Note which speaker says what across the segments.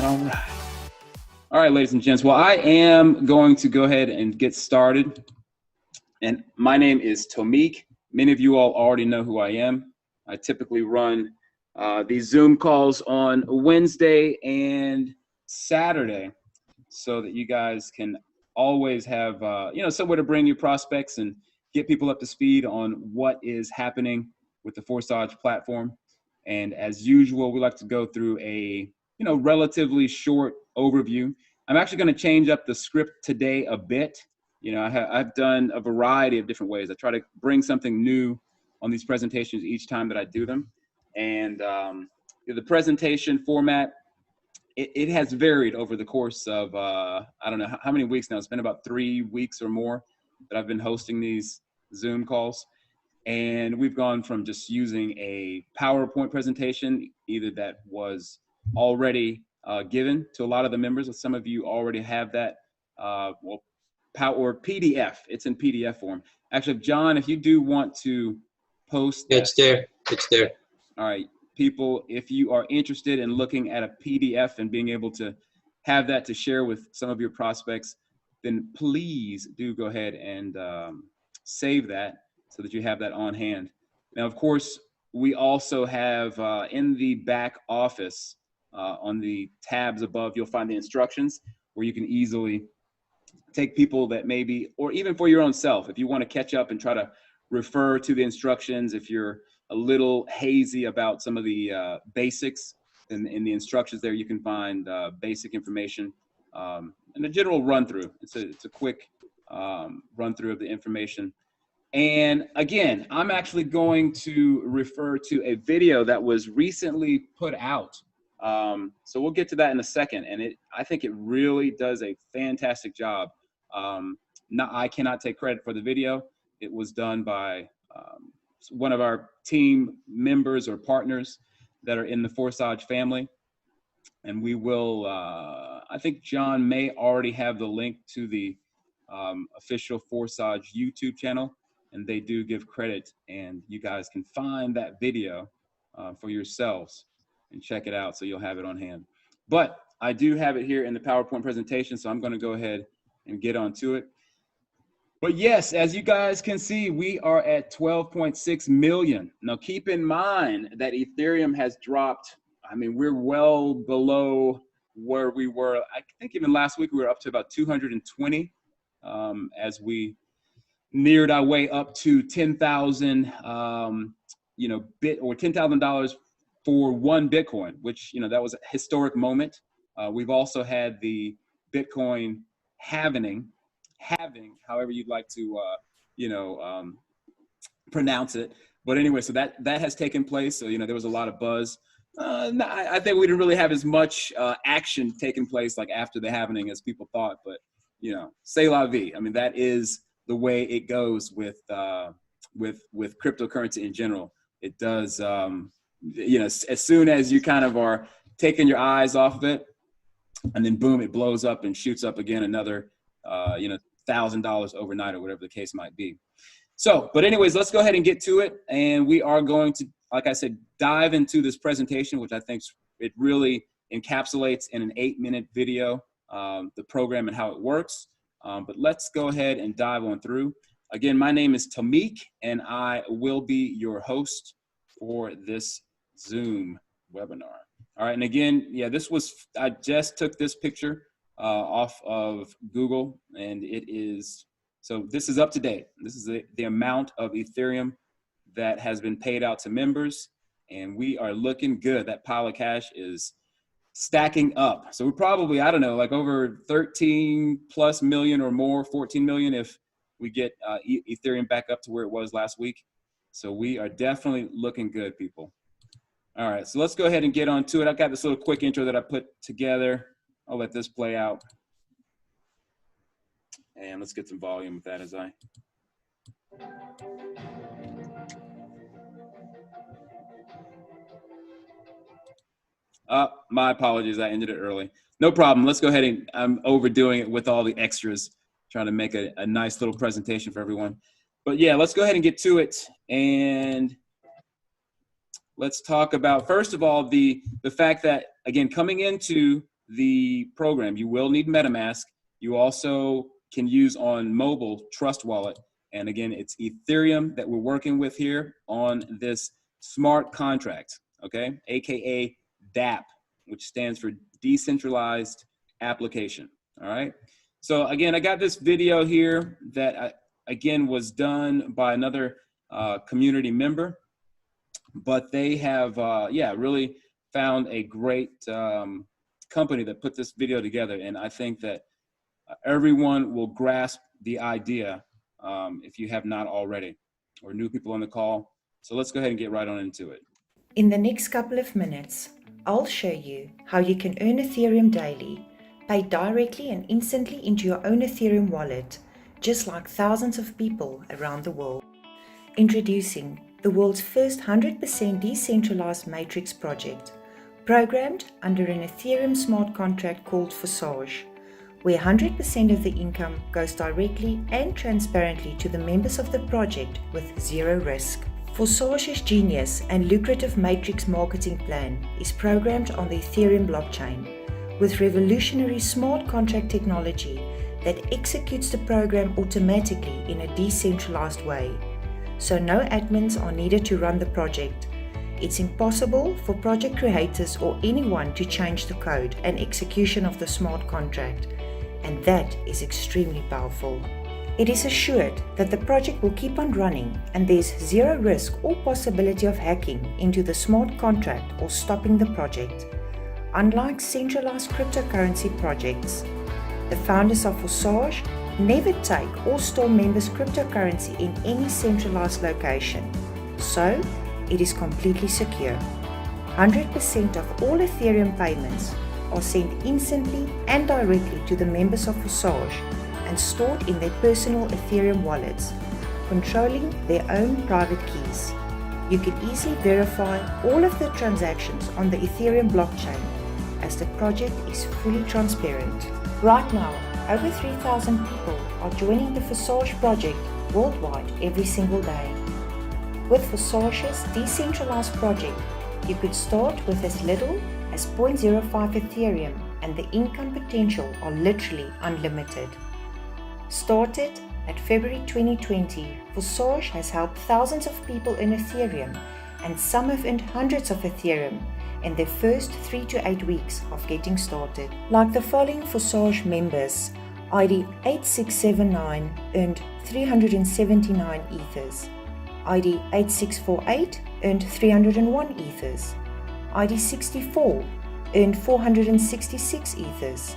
Speaker 1: All right, ladies and gents. Well, I am going to go ahead and get started. And my name is Tomik. Many of you all already know who I am. I typically run these Zoom calls on Wednesday and Saturday so that you guys can always have, somewhere to bring your prospects and get people up to speed on what is happening with the FORS3 platform. And as usual, we like to go through a relatively short overview. I'm actually going to change up the script today a bit. I've done a variety of different ways. I try to bring something new on these presentations each time that I do them. And the presentation format, it has varied over the course of, I don't know how many weeks now. It's been about 3 weeks or more that I've been hosting these Zoom calls. And we've gone from just using a PowerPoint presentation, either that was already given to a lot of the members. Some of you already have that, or PDF. It's in PDF form. Actually, John, if you do want to post that,
Speaker 2: it's there. It's there.
Speaker 1: All right, people, if you are interested in looking at a PDF and being able to have that to share with some of your prospects, then please do go ahead and save that so that you have that on hand. Now, of course, we also have in the back office, on the tabs above, you'll find the instructions where you can easily take people that maybe, or even for your own self, if you want to catch up and try to refer to the instructions, if you're a little hazy about some of the basics in the instructions there, you can find basic information and a general run through. It's a quick run through of the information. And again, I'm actually going to refer to a video that was recently put out. So we'll get to that in a second. And I think it really does a fantastic job. I cannot take credit for the video. It was done by one of our team members or partners that are in the FORS3 family. And we will, I think John may already have the link to the official FORS3 YouTube channel. And they do give credit, and you guys can find that video for yourselves and check it out so you'll have it on hand. But I do have it here in the PowerPoint presentation, so I'm going to go ahead and get onto it. But yes, as you guys can see, we are at 12.6 million. Now keep in mind that Ethereum has dropped. I mean, we're well below where we were. I think even last week we were up to about 220 as we neared our way up to 10,000, $10,000 for one Bitcoin, which, that was a historic moment. We've also had the Bitcoin halving, however you'd like to, pronounce it. But anyway, so that has taken place. So, there was a lot of buzz. I think we didn't really have as much action taking place like after the halving as people thought, but, c'est la vie. I mean, that is the way it goes with cryptocurrency in general. It does, as soon as you kind of are taking your eyes off of it, and then boom, it blows up and shoots up again another, $1,000 overnight or whatever the case might be. So, but anyways, let's go ahead and get to it. And we are going to, like I said, dive into this presentation, which I think it really encapsulates in an 8-minute video, the program and how it works. But let's go ahead and dive on through. Again, my name is Tomik, and I will be your host for this Zoom webinar. All right, and again, yeah, I just took this picture off of Google, and so this is up to date. This is the amount of Ethereum that has been paid out to members, and we are looking good. That pile of cash is stacking up. So we're probably, I don't know, like over 13 plus million or more, 14 million if we get Ethereum back up to where it was last week. So we are definitely looking good, people. All right, so let's go ahead and get on to it. I've got this little quick intro that I put together. I'll let this play out. And let's get some volume with that as I... My apologies, I ended it early. No problem, let's go ahead and I'm overdoing it with all the extras, trying to make a nice little presentation for everyone. But yeah, let's go ahead and get to it. And let's talk about, first of all, the fact that, again, coming into the program, you will need MetaMask. You also can use on mobile Trust Wallet. And again, it's Ethereum that we're working with here on this smart contract, okay? AKA DApp, which stands for Decentralized Application, all right? So again, I got this video here that again was done by another community member, but they have, really found a great company that put this video together. And I think that everyone will grasp the idea if you have not already, or new people on the call. So let's go ahead and get right on into it.
Speaker 2: In the next couple of minutes, I'll show you how you can earn Ethereum daily, pay directly and instantly into your own Ethereum wallet, just like thousands of people around the world. Introducing the world's first 100% decentralized matrix project, programmed under an Ethereum smart contract called FORS3, where 100% of the income goes directly and transparently to the members of the project with zero risk. FORS3's genius and lucrative matrix marketing plan is programmed on the Ethereum blockchain with revolutionary smart contract technology that executes the program automatically in a decentralized way. So no admins are needed to run the project. It's impossible for project creators or anyone to change the code and execution of the smart contract, and that is extremely powerful. It is assured that the project will keep on running and there's zero risk or possibility of hacking into the smart contract or stopping the project. Unlike centralized cryptocurrency projects, the founders of FORS3 never take or store members' cryptocurrency in any centralized location, so it is completely secure. 100% of all Ethereum payments are sent instantly and directly to the members of FORS3 and stored in their personal Ethereum wallets, controlling their own private keys. You can easily verify all of the transactions on the Ethereum blockchain as the project is fully transparent. Right now, over 3,000 people are joining the FORS3 project worldwide every single day. With FORS3's decentralized project, you could start with as little as 0.05 Ethereum, and the income potential are literally unlimited. Started at February 2020, FORS3 has helped thousands of people in Ethereum, and some have earned hundreds of Ethereum in their first 3 to 8 weeks of getting started. Like the following FORS3 members: ID 8679 earned 379 ethers, ID 8648 earned 301 ethers, ID 64 earned 466 ethers,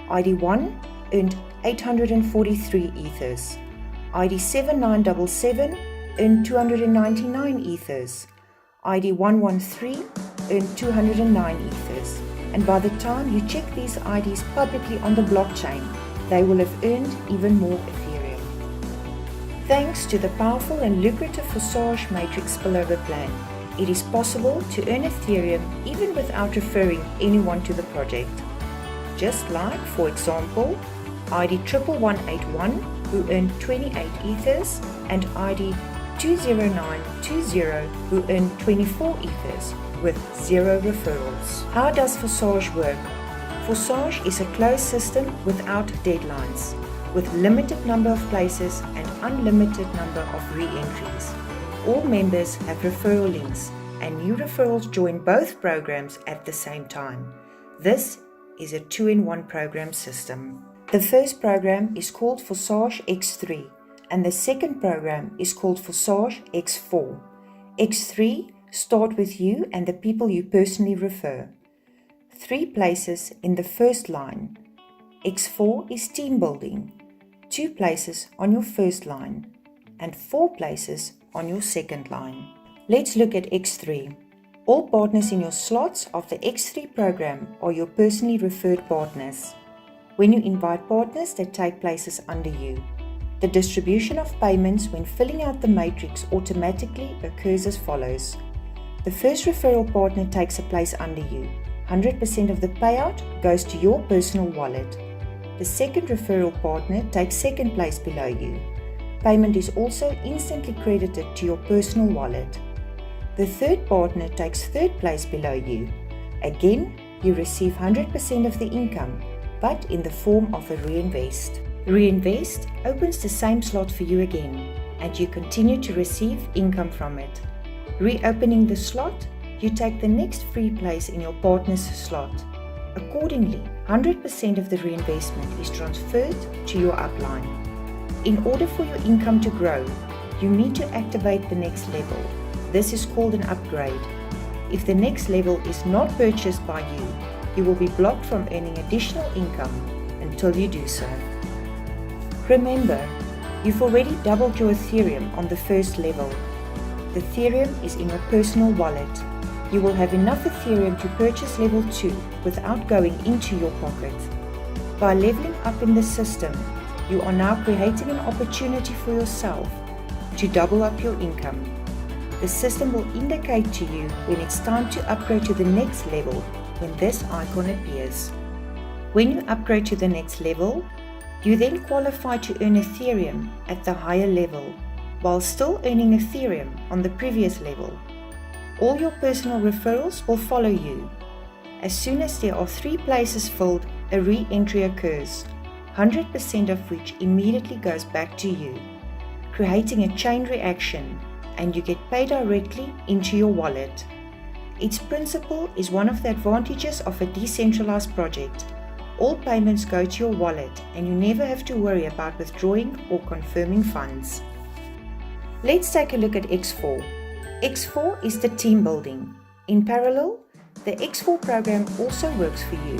Speaker 2: ID 1 earned 843 ethers, ID 7977 earned 299 ethers, ID 113 earned 209 ethers, and by the time you check these IDs publicly on the blockchain, they will have earned even more Ethereum. Thanks to the powerful and lucrative FORS3 matrix spillover plan, it is possible to earn Ethereum even without referring anyone to the project. Just like, for example, ID 11181, who earned 28 ethers, and ID 20920, who earned 24 ethers, with zero referrals. How does FORS3 work? FORS3 is a closed system without deadlines, with limited number of places and unlimited number of re-entries. All members have referral links, and new referrals join both programs at the same time. This is a 2-in-1 program system. The first program is called FORS3 X3, and the second program is called FORS3 X4. X3 start with you and the people you personally refer. 3 places in the first line. X4 is team building. 2 places on your first line, and 4 places on your second line. Let's look at X3. All partners in your slots of the X3 program are your personally referred partners. When you invite partners, they take places under you. The distribution of payments when filling out the matrix automatically occurs as follows. The first referral partner takes a place under you. 100% of the payout goes to your personal wallet. The second referral partner takes second place below you. Payment is also instantly credited to your personal wallet. The third partner takes third place below you. Again, you receive 100% of the income, but in the form of a reinvest. Reinvest opens the same slot for you again, and you continue to receive income from it. Reopening the slot, you take the next free place in your partner's slot. Accordingly, 100% of the reinvestment is transferred to your upline. In order for your income to grow, you need to activate the next level. This is called an upgrade. If the next level is not purchased by you, you will be blocked from earning additional income until you do so. Remember, you've already doubled your Ethereum on the first level. The Ethereum is in your personal wallet. You will have enough Ethereum to purchase level 2 without going into your pocket. By leveling up in the system, you are now creating an opportunity for yourself to double up your income. The system will indicate to you when it's time to upgrade to the next level when this icon appears. When you upgrade to the next level, you then qualify to earn Ethereum at the higher level, while still earning Ethereum on the previous level. All your personal referrals will follow you. As soon as there are 3 places filled, a re-entry occurs, 100% of which immediately goes back to you, creating a chain reaction, and you get paid directly into your wallet. Its principle is one of the advantages of a decentralized project. All payments go to your wallet, and you never have to worry about withdrawing or confirming funds. Let's take a look at X4. X4 is the team building. In parallel, the X4 program also works for you.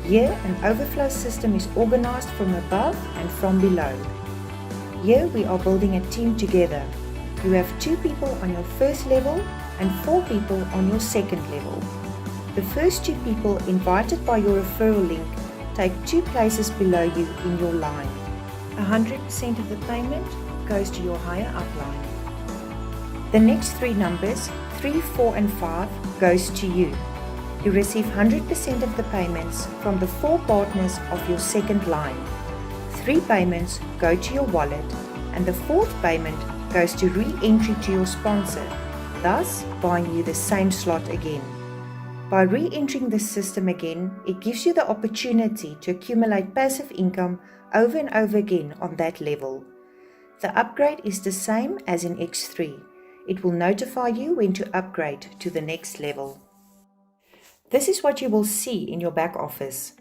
Speaker 2: Here, an overflow system is organized from above and from below. Here, we are building a team together. You have 2 people on your first level and 4 people on your second level. The first 2 people invited by your referral link take 2 places below you in your line. 100% of the payment goes to your higher upline. The next 3 numbers, 3, 4 and 5, goes to you. You receive 100% of the payments from the 4 partners of your second line. 3 payments go to your wallet, and the 4th payment goes to re-entry to your sponsor, thus buying you the same slot again. By re-entering the system again, it gives you the opportunity to accumulate passive income over and over again on that level. The upgrade is the same as in X3. It will notify you when to upgrade to the next level. This is what you will see in your back office.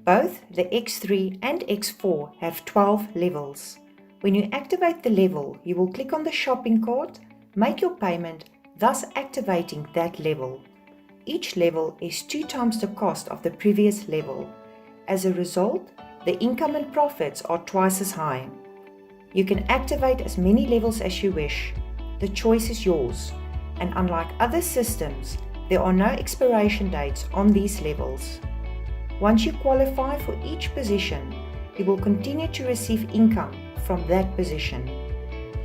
Speaker 2: Both the X3 and X4 have 12 levels. When you activate the level, you will click on the shopping cart, make your payment, thus activating that level. Each level is 2 times the cost of the previous level. As a result, the income and profits are twice as high. You can activate as many levels as you wish. The choice is yours, and unlike other systems, there are no expiration dates on these levels. Once you qualify for each position, you will continue to receive income from that position.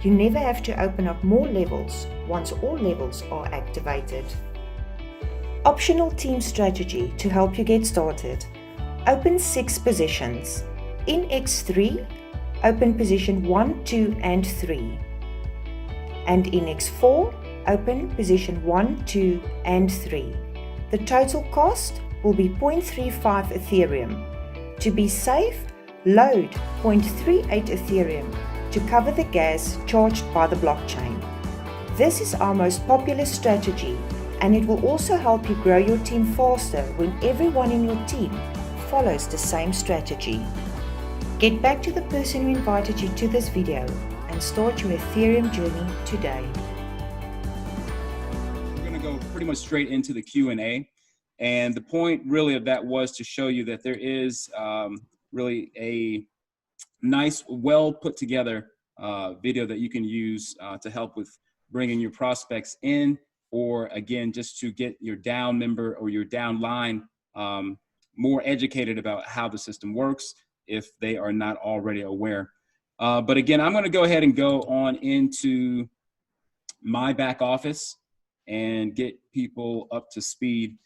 Speaker 2: You never have to open up more levels once all levels are activated. Optional team strategy to help you get started. Open 6 positions. In X3, open position 1, 2 and 3. And in X4, open position 1, 2 and 3. The total cost will be 0.35 Ethereum. To be safe, load 0.38 Ethereum to cover the gas charged by the blockchain. This is our most popular strategy, and it will also help you grow your team faster when everyone in your team follows the same strategy. Get back to the person who invited you to this video and start your Ethereum journey today.
Speaker 1: We're going to go pretty much straight into the Q&A. And the point really of that was to show you that there is really a nice, well put together video that you can use to help with bringing your prospects in, or again, just to get your down member or your down line more educated about how the system works if they are not already aware. But again, I'm going to go ahead and go on into my back office and get people up to speed,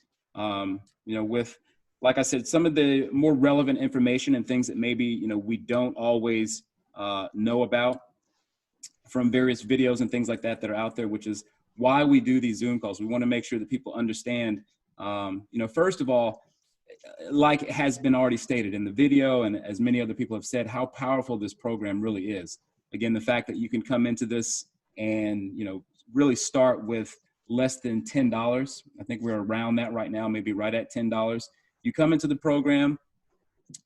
Speaker 1: with, like I said, some of the more relevant information and things that maybe, we don't always know about from various videos and things like that that are out there, which is why we do these Zoom calls. We want to make sure that people understand, first of all, like it has been already stated in the video, and as many other people have said, how powerful this program really is. Again, the fact that you can come into this and, you know, really start with less than $10. I think we're around that right now, maybe right at $10. You come into the program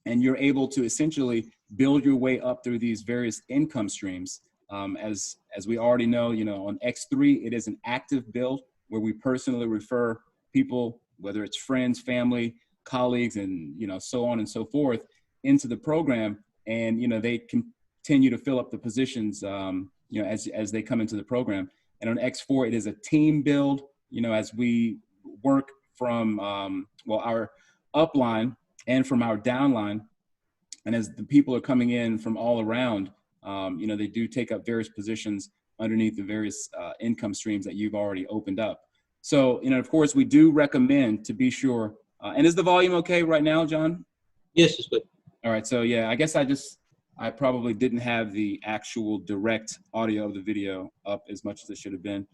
Speaker 1: and you're able to essentially build your way up through these various income streams. As we already know, you know, on X3, it is an active build where we personally refer people, whether it's friends, family, colleagues, and, you know, so on and so forth, into the program. And, you know, they continue to fill up the positions, you know, as they come into the program. And on X4, it is a team build, you know, as we work from, well, our upline and from our downline. And as the people are coming in from all around, you know, they do take up various positions underneath the various income streams that you've already opened up. So, you know, of course, we do recommend to be sure. And is the volume okay right now, John?
Speaker 3: Yes, it's good.
Speaker 1: All right. So, yeah, I guess I probably didn't have the actual direct audio of the video up as much as it should have been.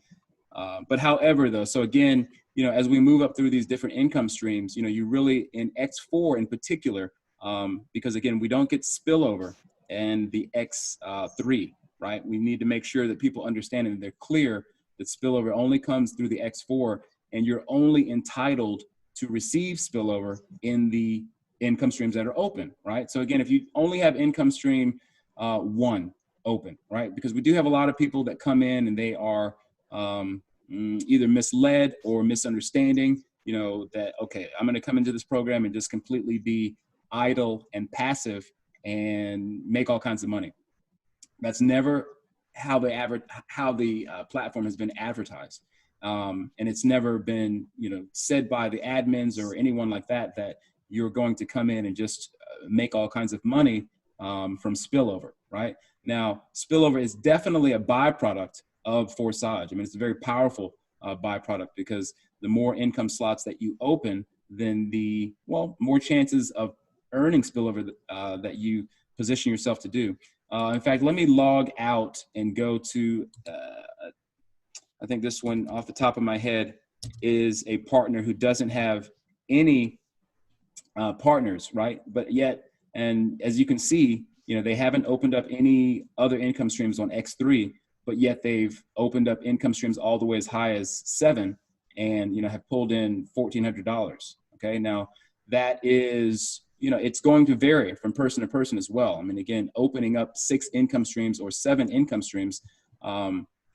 Speaker 1: But however, though, so again, you know, as we move up through these different income streams, you know, you really, in X4 in particular, because again, we don't get spillover and the X3, right? We need to make sure that people understand and they're clear that spillover only comes through the X4, and you're only entitled to receive spillover in the income streams that are open, right? So again, if you only have income stream 1 open, right? Because we do have a lot of people that come in and they are either misled or misunderstanding, you know, that, okay, I'm going to come into this program and just completely be idle and passive and make all kinds of money. That's never how the platform has been advertised. And it's never been, you know, said by the admins or anyone like that, that you're going to come in and just make all kinds of money from spillover, right? Now, spillover is definitely a byproduct of Forsage. I mean, it's a very powerful byproduct, because the more income slots that you open, then the, well, more chances of earning spillover that you position yourself to do. In fact, let me log out and go to, I think this one off the top of my head is a partner who doesn't have any partners, right? But yet, and as you can see, you know, they haven't opened up any other income streams on X3, but yet they've opened up income streams all the way as high as 7 and, you know, have pulled in $1,400. Okay. Now that is, you know, it's going to vary from person to person as well. I mean, again, opening up 6 income streams or 7 income streams,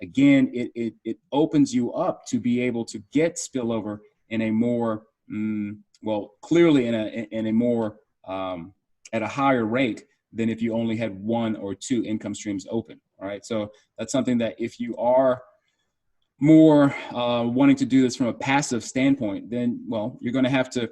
Speaker 1: again, it opens you up to be able to get spillover in a more, well, clearly in a more, at a higher rate than if you only had 1 or 2 income streams open. All right. So that's something that if you are more wanting to do this from a passive standpoint, then, well, you're going to have to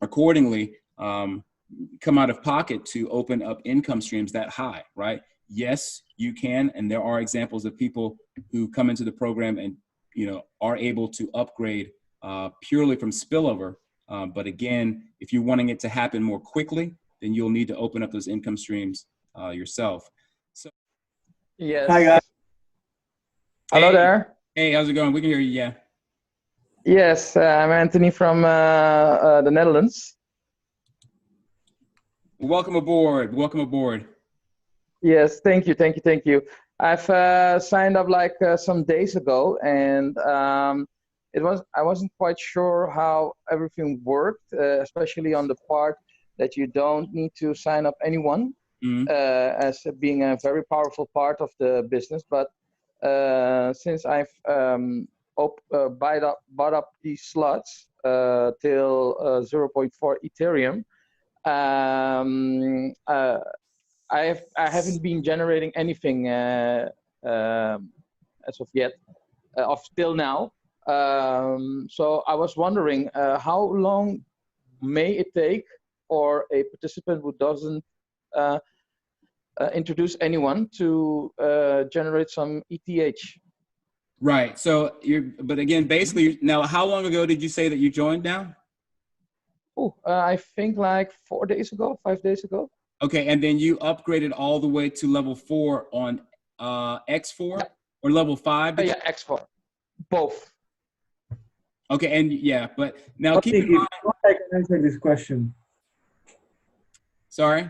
Speaker 1: accordingly come out of pocket to open up income streams that high, right? Yes, you can. And there are examples of people who come into the program and, you know, are able to upgrade purely from spillover. But again, if you're wanting it to happen more quickly, then you'll need to open up those income streams yourself. So,
Speaker 4: yes.
Speaker 5: Hi, guys.
Speaker 4: Hello
Speaker 1: hey,
Speaker 4: there.
Speaker 1: Hey, how's it going? We can hear you. Yeah.
Speaker 4: Yes, I'm Anthony from the Netherlands.
Speaker 1: Welcome aboard. Welcome aboard.
Speaker 4: Yes, thank you, thank you, thank you. I've signed up like some days ago, and I wasn't quite sure how everything worked, especially on the part that you don't need to sign up anyone, as being a very powerful part of the business. But since I've bought up these slots till 0.4 Ethereum, I haven't been generating anything as of yet, till now. So I was wondering, how long may it take for a participant who doesn't introduce anyone to generate some ETH?
Speaker 1: Right. So but again, basically, now, how long ago did you say that you joined now?
Speaker 4: Oh, I think like 4 days ago, 5 days ago.
Speaker 1: Okay. And then you upgraded all the way to level 4 on X4
Speaker 4: Yeah.
Speaker 1: or level 5?
Speaker 4: Yeah, X4, both.
Speaker 1: Okay, and yeah, but now
Speaker 3: But
Speaker 1: keep
Speaker 3: if
Speaker 1: in
Speaker 3: you
Speaker 1: mind.
Speaker 3: want, I can answer this question.
Speaker 1: Sorry.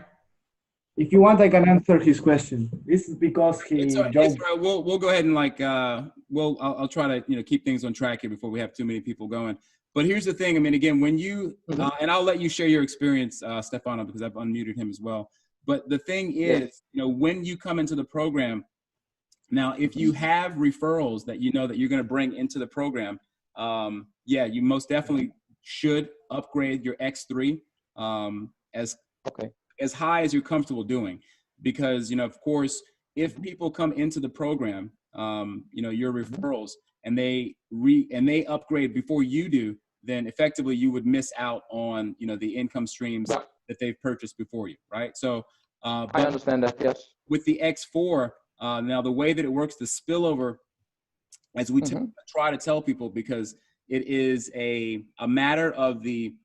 Speaker 3: If you want, I can answer his question. This is because
Speaker 1: It's
Speaker 3: he
Speaker 1: all right. It's
Speaker 3: jumped.
Speaker 1: all right. We'll go ahead and like I'll try to keep things on track here before we have too many people going. But here's the thing. I mean, again, when you and I'll let you share your experience, Stefano, because I've unmuted him as well. But the thing is, when you come into the program, now if you have referrals that that you're going to bring into the program, yeah, you most definitely should upgrade your X3 as high as you're comfortable doing, because of course, if people come into the program, your referrals, and they upgrade before you do, then effectively you would miss out on the income streams that they've purchased before you, right? So
Speaker 4: I
Speaker 1: but
Speaker 4: understand that. Yes.
Speaker 1: with the X4, now the way that it works, the spillover, as we try to tell people, because it is a matter of the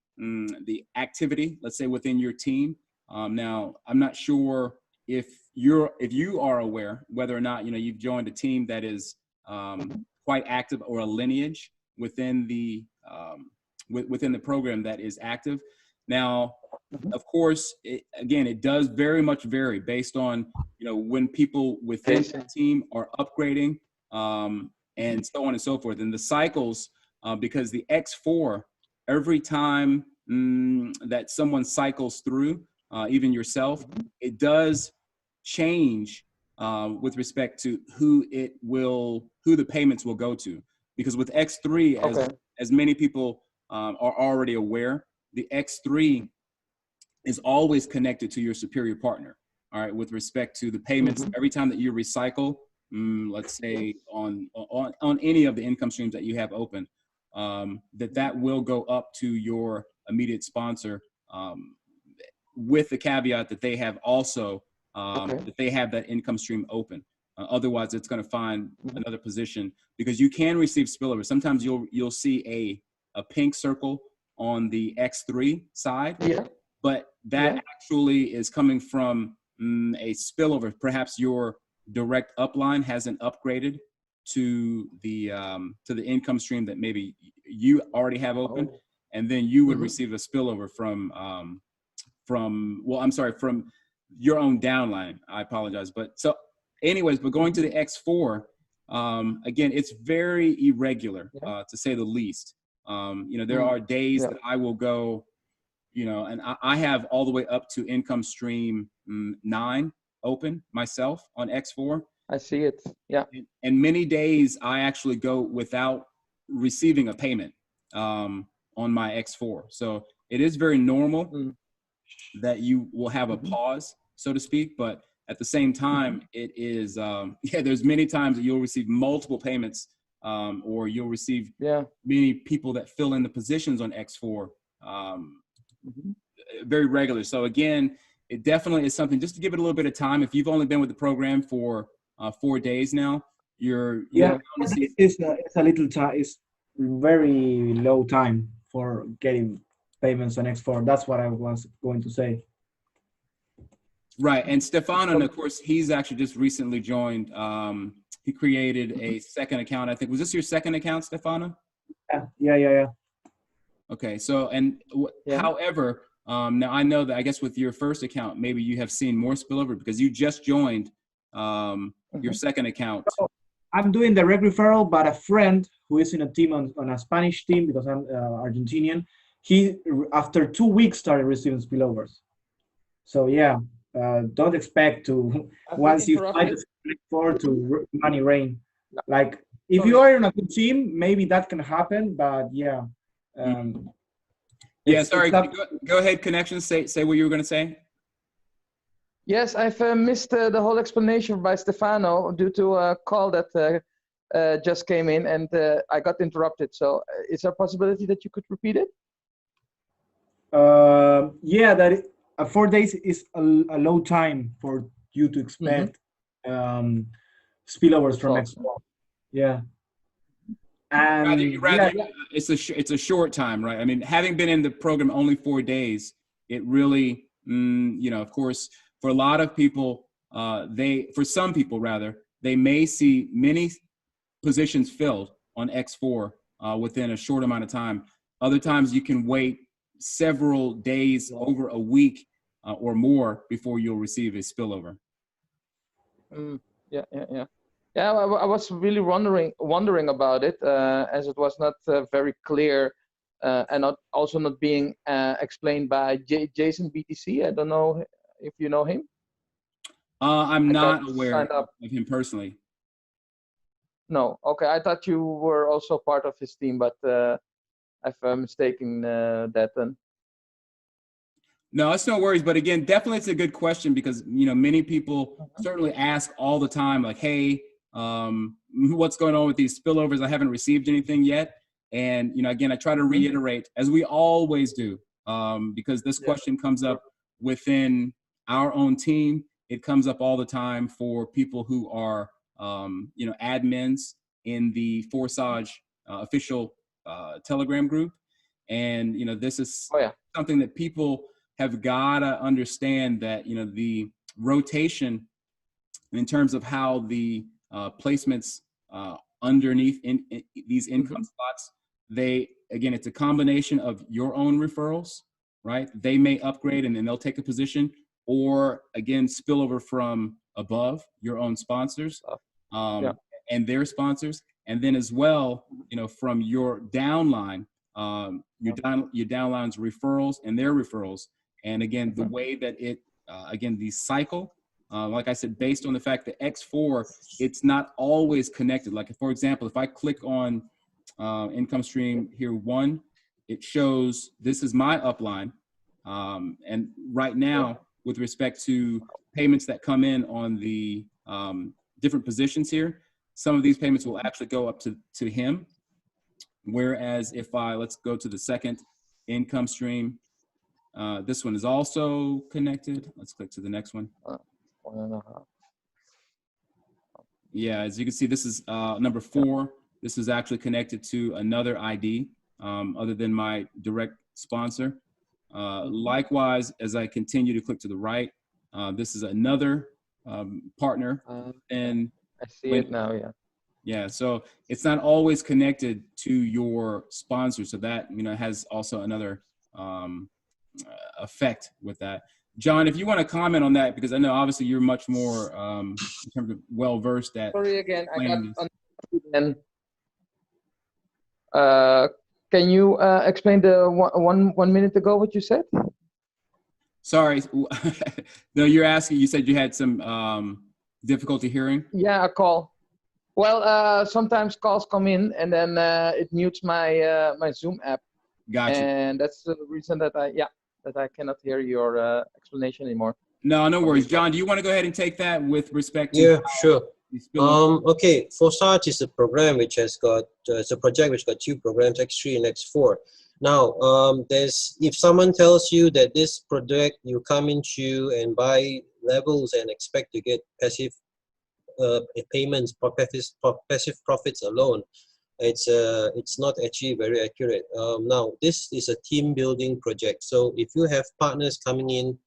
Speaker 1: activity, let's say, within your team. Now, I'm not sure if you are aware whether or not you've joined a team that is quite active, or a lineage within the within the program that is active. Now, of course, it does very much vary based on when people within the team are upgrading, and so on and so forth, and the cycles, because the X4, every time that someone cycles through, even yourself, it does change with respect to who the payments will go to. Because with X3, as many people are already aware, the X3 is always connected to your superior partner, all right, with respect to the payments. Every time that you recycle, let's say on any of the income streams that you have open, that will go up to your immediate sponsor, with the caveat that they have also that they have that income stream open. Otherwise, it's going to find another position, because you can receive spillover. Sometimes you'll see a pink circle on the X3 side, but that actually is coming from a spillover. Perhaps your direct upline hasn't upgraded to the income stream that maybe you already have open, and then you would receive a spillover from your own downline. I apologize, but so anyways, but going to the X4, again, it's very irregular, to say the least. There are days that I will go, and I have all the way up to income stream 9 open myself on X4.
Speaker 4: I see it. Yeah.
Speaker 1: And many days I actually go without receiving a payment on my X4. So it is very normal that you will have a pause, so to speak, but at the same time, it is, there's many times that you'll receive multiple payments, or you'll receive many people that fill in the positions on X4 very regular. So again, it definitely is something, just to give it a little bit of time. If you've only been with the program for 4 days now,
Speaker 3: it's a little time. It's very low time for getting payments on X4. That's what I was going to say.
Speaker 1: Right. And Stefano, and of course, he's actually just recently joined. He created a second account, I think. Was this your second account, Stefano?
Speaker 3: Yeah.
Speaker 1: Okay. So, however, now I know that, I guess, with your first account, maybe you have seen more spillover because you just joined your second account.
Speaker 3: So I'm doing direct referral, but a friend who is in a team on a Spanish team, because I'm Argentinian, he, after 2 weeks, started receiving spillovers. So yeah, don't expect to, once you find the X4 to money rain. Like, if you are in a good team, maybe that can happen, but yeah.
Speaker 1: Sorry, go ahead, Connection, say what you were going to say.
Speaker 4: Yes, I've missed the whole explanation by Stefano due to a call that just came in, and I got interrupted. So is there a possibility that you could repeat it?
Speaker 3: Yeah, that 4 days is a low time for you to expect spillovers from X4. Yeah. And
Speaker 1: it's a short time, right? I mean, having been in the program only 4 days, it really, of course, for a lot of people, for some people rather, they may see many positions filled on X4 within a short amount of time. Other times you can wait several days, over a week or more before you'll receive a spillover.
Speaker 4: Yeah, I was really wondering about it, as it was not very clear and also not being explained by Jason BTC. I don't know if you know him.
Speaker 1: I'm not aware of him personally.
Speaker 4: No, okay. I thought you were also part of his team, but I've mistaken that then.
Speaker 1: No, it's no worries. But again, definitely it's a good question because, you know, many people certainly ask all the time, like, hey, what's going on with these spillovers? I haven't received anything yet. And, you know, again, I try to reiterate, as we always do, because this question comes up within our own team. It comes up all the time for people who are, you know, admins in the FORS3 official Telegram group. And, you know, this is something that people have got to understand, that, you know, the rotation in terms of how the placements underneath these income slots, again, it's a combination of your own referrals, right? They may upgrade and then they'll take a position, or again, spillover from above your own sponsors and their sponsors. And then as well, you know, from your downline, your downline's referrals and their referrals. And again, the way that it, again, the cycle, like I said, based on the fact that X4, it's not always connected. Like, for example, if I click on income stream here 1, it shows this is my upline. And right now, with respect to payments that come in on the different positions here, some of these payments will actually go up to him. Whereas if let's go to the second income stream, this one is also connected. Let's click to the next one.
Speaker 4: 1.5.
Speaker 1: Yeah, as you can see, this is number 4. This is actually connected to another ID other than my direct sponsor. Likewise, as I continue to click to the right, this is another partner. And
Speaker 4: I see it now,
Speaker 1: yeah, so it's not always connected to your sponsor. So that, you know, has also another effect with that. John, if you want to comment on that, because I know obviously you're much more in terms of well-versed at.
Speaker 4: Sorry again, I got again. Can you explain the one minute ago what you said?
Speaker 1: Sorry, no, you're asking, you said you had some difficulty hearing?
Speaker 4: Yeah, a call. Well, sometimes calls come in and then it mutes my my Zoom app.
Speaker 1: Gotcha.
Speaker 4: And that's the reason that I cannot hear your explanation anymore.
Speaker 1: No worries. John, do you want to go ahead and take that with respect to?
Speaker 5: Yeah, sure. Okay, FORS3 is a program which has got, it's a project which got 2 programs, X3 and X4. Now, if someone tells you that this project you come into and buy levels and expect to get passive payments, passive profits alone, it's not actually very accurate. Now, this is a team building project. So if you have partners coming in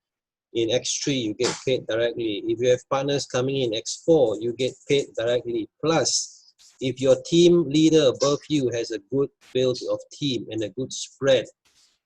Speaker 5: X3, you get paid directly. If you have partners coming in X4, you get paid directly. Plus, if your team leader above you has a good build of team and a good spread,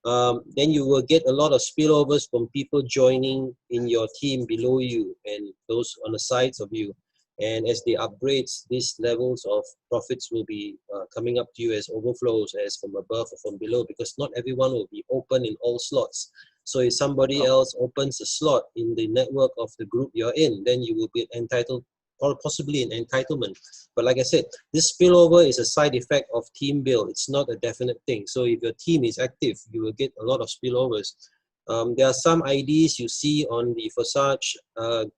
Speaker 5: then you will get a lot of spillovers from people joining in your team below you and those on the sides of you. And as they upgrade, these levels of profits will be coming up to you as overflows, as from above or from below, because not everyone will be open in all slots. So if somebody else opens a slot in the network of the group you're in, then you will be entitled, or possibly an entitlement. But like I said, this spillover is a side effect of team build. It's not a definite thing. So if your team is active, you will get a lot of spillovers. There are some IDs you see on the FORS3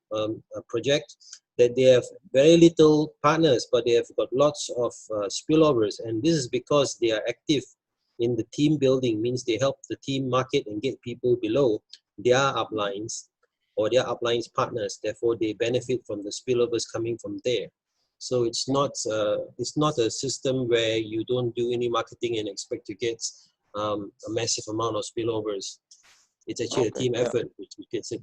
Speaker 5: project that they have very little partners, but they have got lots of spillovers. And this is because they are active in the team building, means they help the team market and get people below their uplines or their uplines partners. Therefore, they benefit from the spillovers coming from there. So it's not a system where you don't do any marketing and expect to get a massive amount of spillovers. It's actually a team effort which gets it.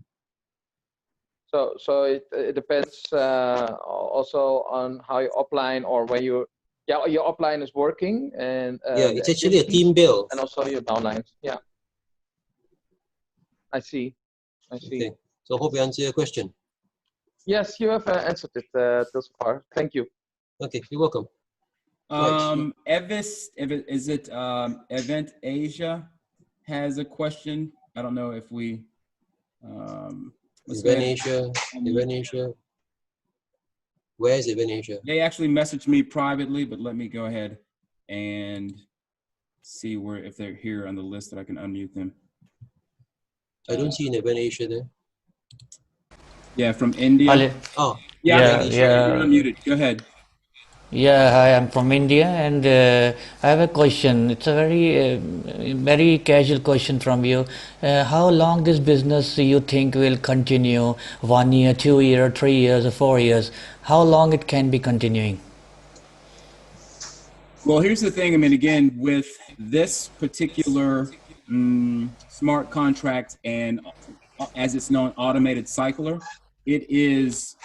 Speaker 4: So it depends also on how you upline or when you Yeah, your upline is working, and
Speaker 5: Yeah, it's actually a team build.
Speaker 4: and also your downlines. Yeah, I see. I see.
Speaker 5: Okay, so hope we answer your question.
Speaker 4: Yes, you have answered it till so far. Thank you.
Speaker 5: Okay, you're welcome.
Speaker 1: Event Asia has a question. I don't know if we
Speaker 5: Event Asia. Where is Event Asia?
Speaker 1: They actually messaged me privately, but let me go ahead and see if they're here on the list that I can unmute them.
Speaker 5: I don't see an Event Asia there.
Speaker 1: Yeah, from India.
Speaker 6: Hello.
Speaker 5: Oh,
Speaker 6: Yeah,
Speaker 1: You're unmuted. Go ahead.
Speaker 6: Yeah, hi, I'm from India, and I have a question. It's a very casual question from you. How long this business you think will continue? 1 year, 2 year, 3 years, or 4 years? How long it can be continuing?
Speaker 1: Well, here's the thing. I mean, again, with this particular smart contract and as it's known, automated cycler, it is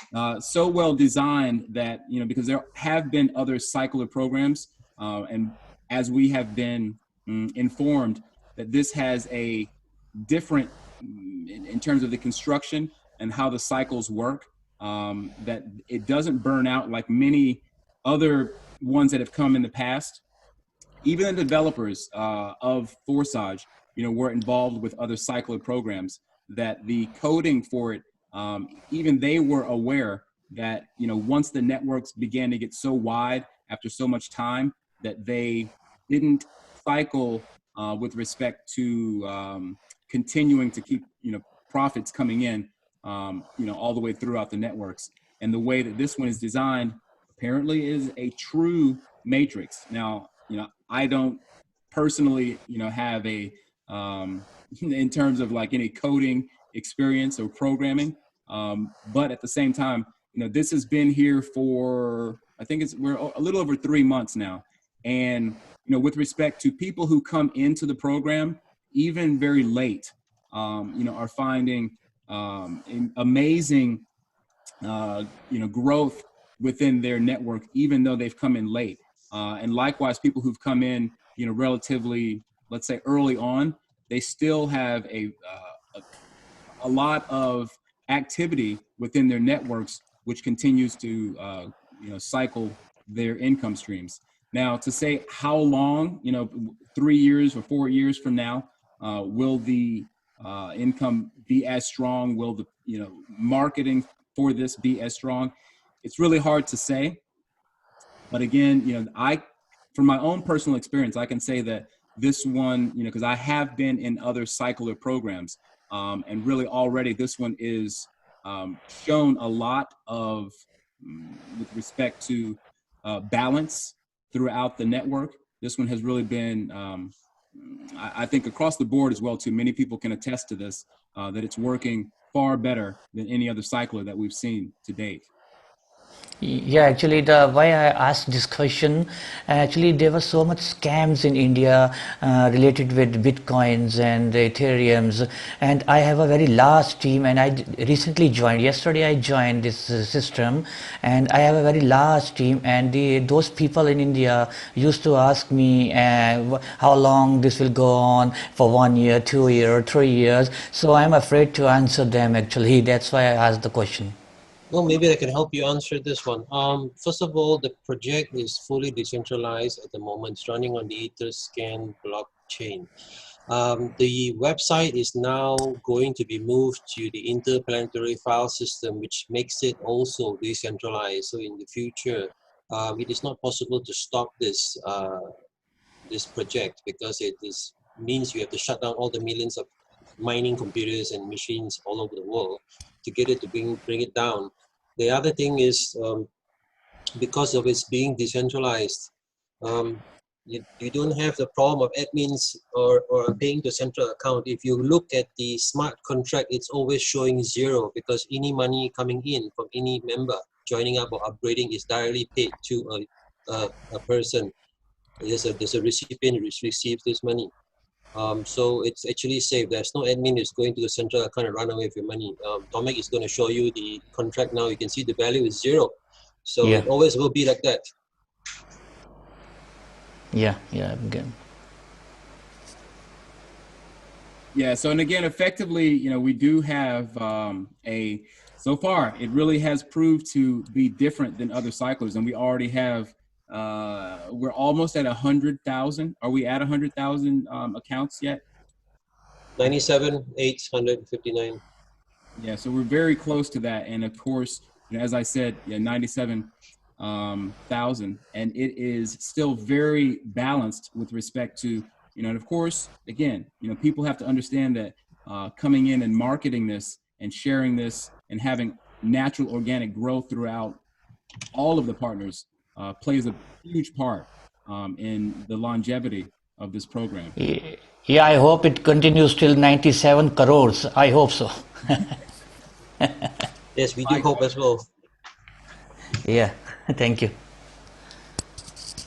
Speaker 1: so well designed that, because there have been other cycler programs, and as we have been informed, that this has a different, in terms of the construction and how the cycles work, that it doesn't burn out like many other ones that have come in the past. Even the developers of FORS3, were involved with other cycler programs, that the coding for it, even they were aware that, once the networks began to get so wide after so much time, that they didn't cycle with respect to continuing to keep, profits coming in, all the way throughout the networks. And the way that this one is designed apparently is a true matrix. Now, I don't personally, have a, in terms of like any coding experience or programming, but at the same time, this has been here for, I think we're a little over 3 months now. And, with respect to people who come into the program, even very late, are finding amazing, growth within their network, even though they've come in late. And likewise, people who've come in, relatively, let's say early on, they still have a lot of activity within their networks, which continues to, cycle their income streams. Now, to say how long, 3 years or 4 years from now, will the income be as strong? Will the, marketing for this be as strong? It's really hard to say. But again, from my own personal experience, I can say that this one, because I have been in other cycler programs, and really already this one is shown a lot of, with respect to balance throughout the network. This one has really been, I think across the board as well too, many people can attest to this, that it's working far better than any other cycler that we've seen to date.
Speaker 6: Yeah, actually, the why I asked this question, actually, there were so much scams in India related with bitcoins and Ethereums, and I have a very large team, and I recently joined. Yesterday, I joined this system, and I have a very large team, and those people in India used to ask me how long this will go on, for 1 year, 2 year, 3 years. So I'm afraid to answer them. Actually, that's why I asked the question.
Speaker 5: Well, maybe I can help you answer this one. First of all, the project is fully decentralized at the moment. It's running on the Ethereum Blockchain. The website is now going to be moved to the interplanetary file system, which makes it also decentralized. So in the future, it is not possible to stop this this project, because it means you have to shut down all the millions of mining computers and machines all over the world to get it to bring it down. The other thing is, because of its being decentralized, you don't have the problem of admins or paying to central account. If you look at the smart contract, it's always showing 0, because any money coming in from any member joining up or upgrading is directly paid to a person. There's a recipient who receives this money. So it's actually safe. There's no admin who's going to the central account and run away with your money. Tomek is going to show you the contract now. You can see the value is 0. So
Speaker 6: Yeah.
Speaker 5: it always will be like that.
Speaker 6: Yeah, yeah, good.
Speaker 1: Yeah. So, and again, effectively, you know, we do have so far, it really has proved to be different than other cyclers. And we already have, we're almost at 100,000. Are we at 100,000 accounts yet?
Speaker 5: 97,859.
Speaker 1: Yeah. So we're very close to that. And of course, you know, as I said, yeah, 97,000, and it is still very balanced with respect to, you know, and of course, again, you know, people have to understand that coming in and marketing this and sharing this and having natural organic growth throughout all of the partners plays a huge part in the longevity of this program.
Speaker 6: Yeah, I hope it continues till 97 crores. I hope so.
Speaker 5: Yes, we do hope as well.
Speaker 6: Yeah, thank you.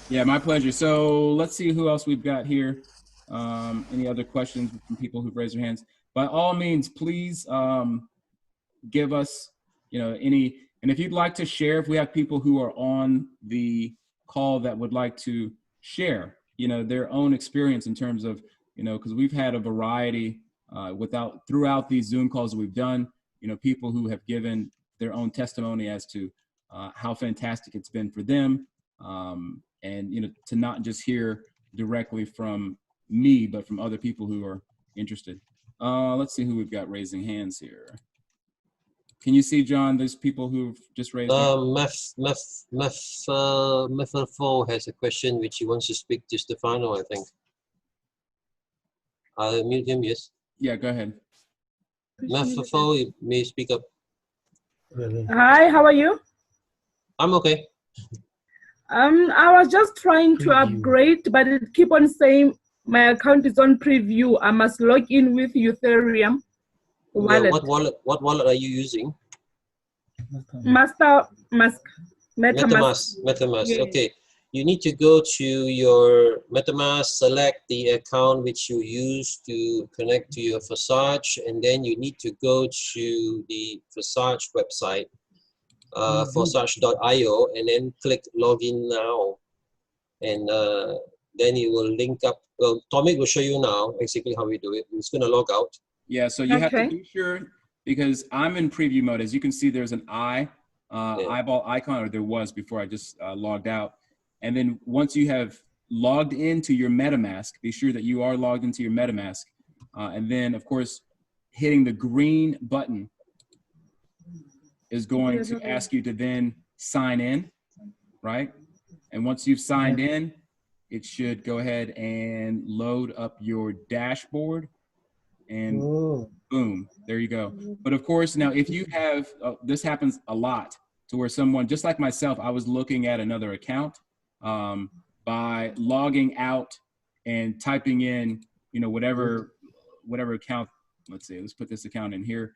Speaker 1: Yeah, my pleasure. So let's see who else we've got here. Any other questions from people who've raised their hands? By all means, please give us, you know, any, and if you'd like to share, if we have people who are on the call that would like to share, you know, their own experience in terms of, you know, because we've had a variety throughout these Zoom calls that we've done, you know, people who have given their own testimony as to how fantastic it's been for them. And, you know, to not just hear directly from me, but from other people who are interested. Let's see who we've got raising hands here. Can you see, John, there's people who've just raised hands?
Speaker 5: Mefo has a question which he wants to speak to Stefano, I think. I'll mute him, yes?
Speaker 1: Yeah, go ahead.
Speaker 5: Mefo, you may speak up.
Speaker 7: Hi, how are you?
Speaker 5: I'm okay.
Speaker 7: I was just trying to upgrade, but it keep on saying my account is on preview. I must log in with Ethereum wallet.
Speaker 5: What wallet are you using?
Speaker 7: MetaMask.
Speaker 5: MetaMask.
Speaker 7: Yeah.
Speaker 5: Okay. You need to go to your MetaMask, select the account which you use to connect to your Forsage, and then you need to go to the Forsage website, forsage.io, and then click login now. And then it will link up. Well, Tomic will show you now exactly how we do it. It's going to log out.
Speaker 1: Yeah, so you have to be sure, because I'm in preview mode. As you can see, there's an eyeball icon, or there was before I just logged out. And then once you have logged into your MetaMask, be sure that you are logged into your MetaMask. And then, of course, hitting the green button is going to ask you to then sign in, right? And once you've signed in, it should go ahead and load up your dashboard, and boom, there you go. But of course, now if you have, this happens a lot, to where someone, just like myself, I was looking at another account by logging out and typing in, you know, whatever account, let's see, let's put this account in here.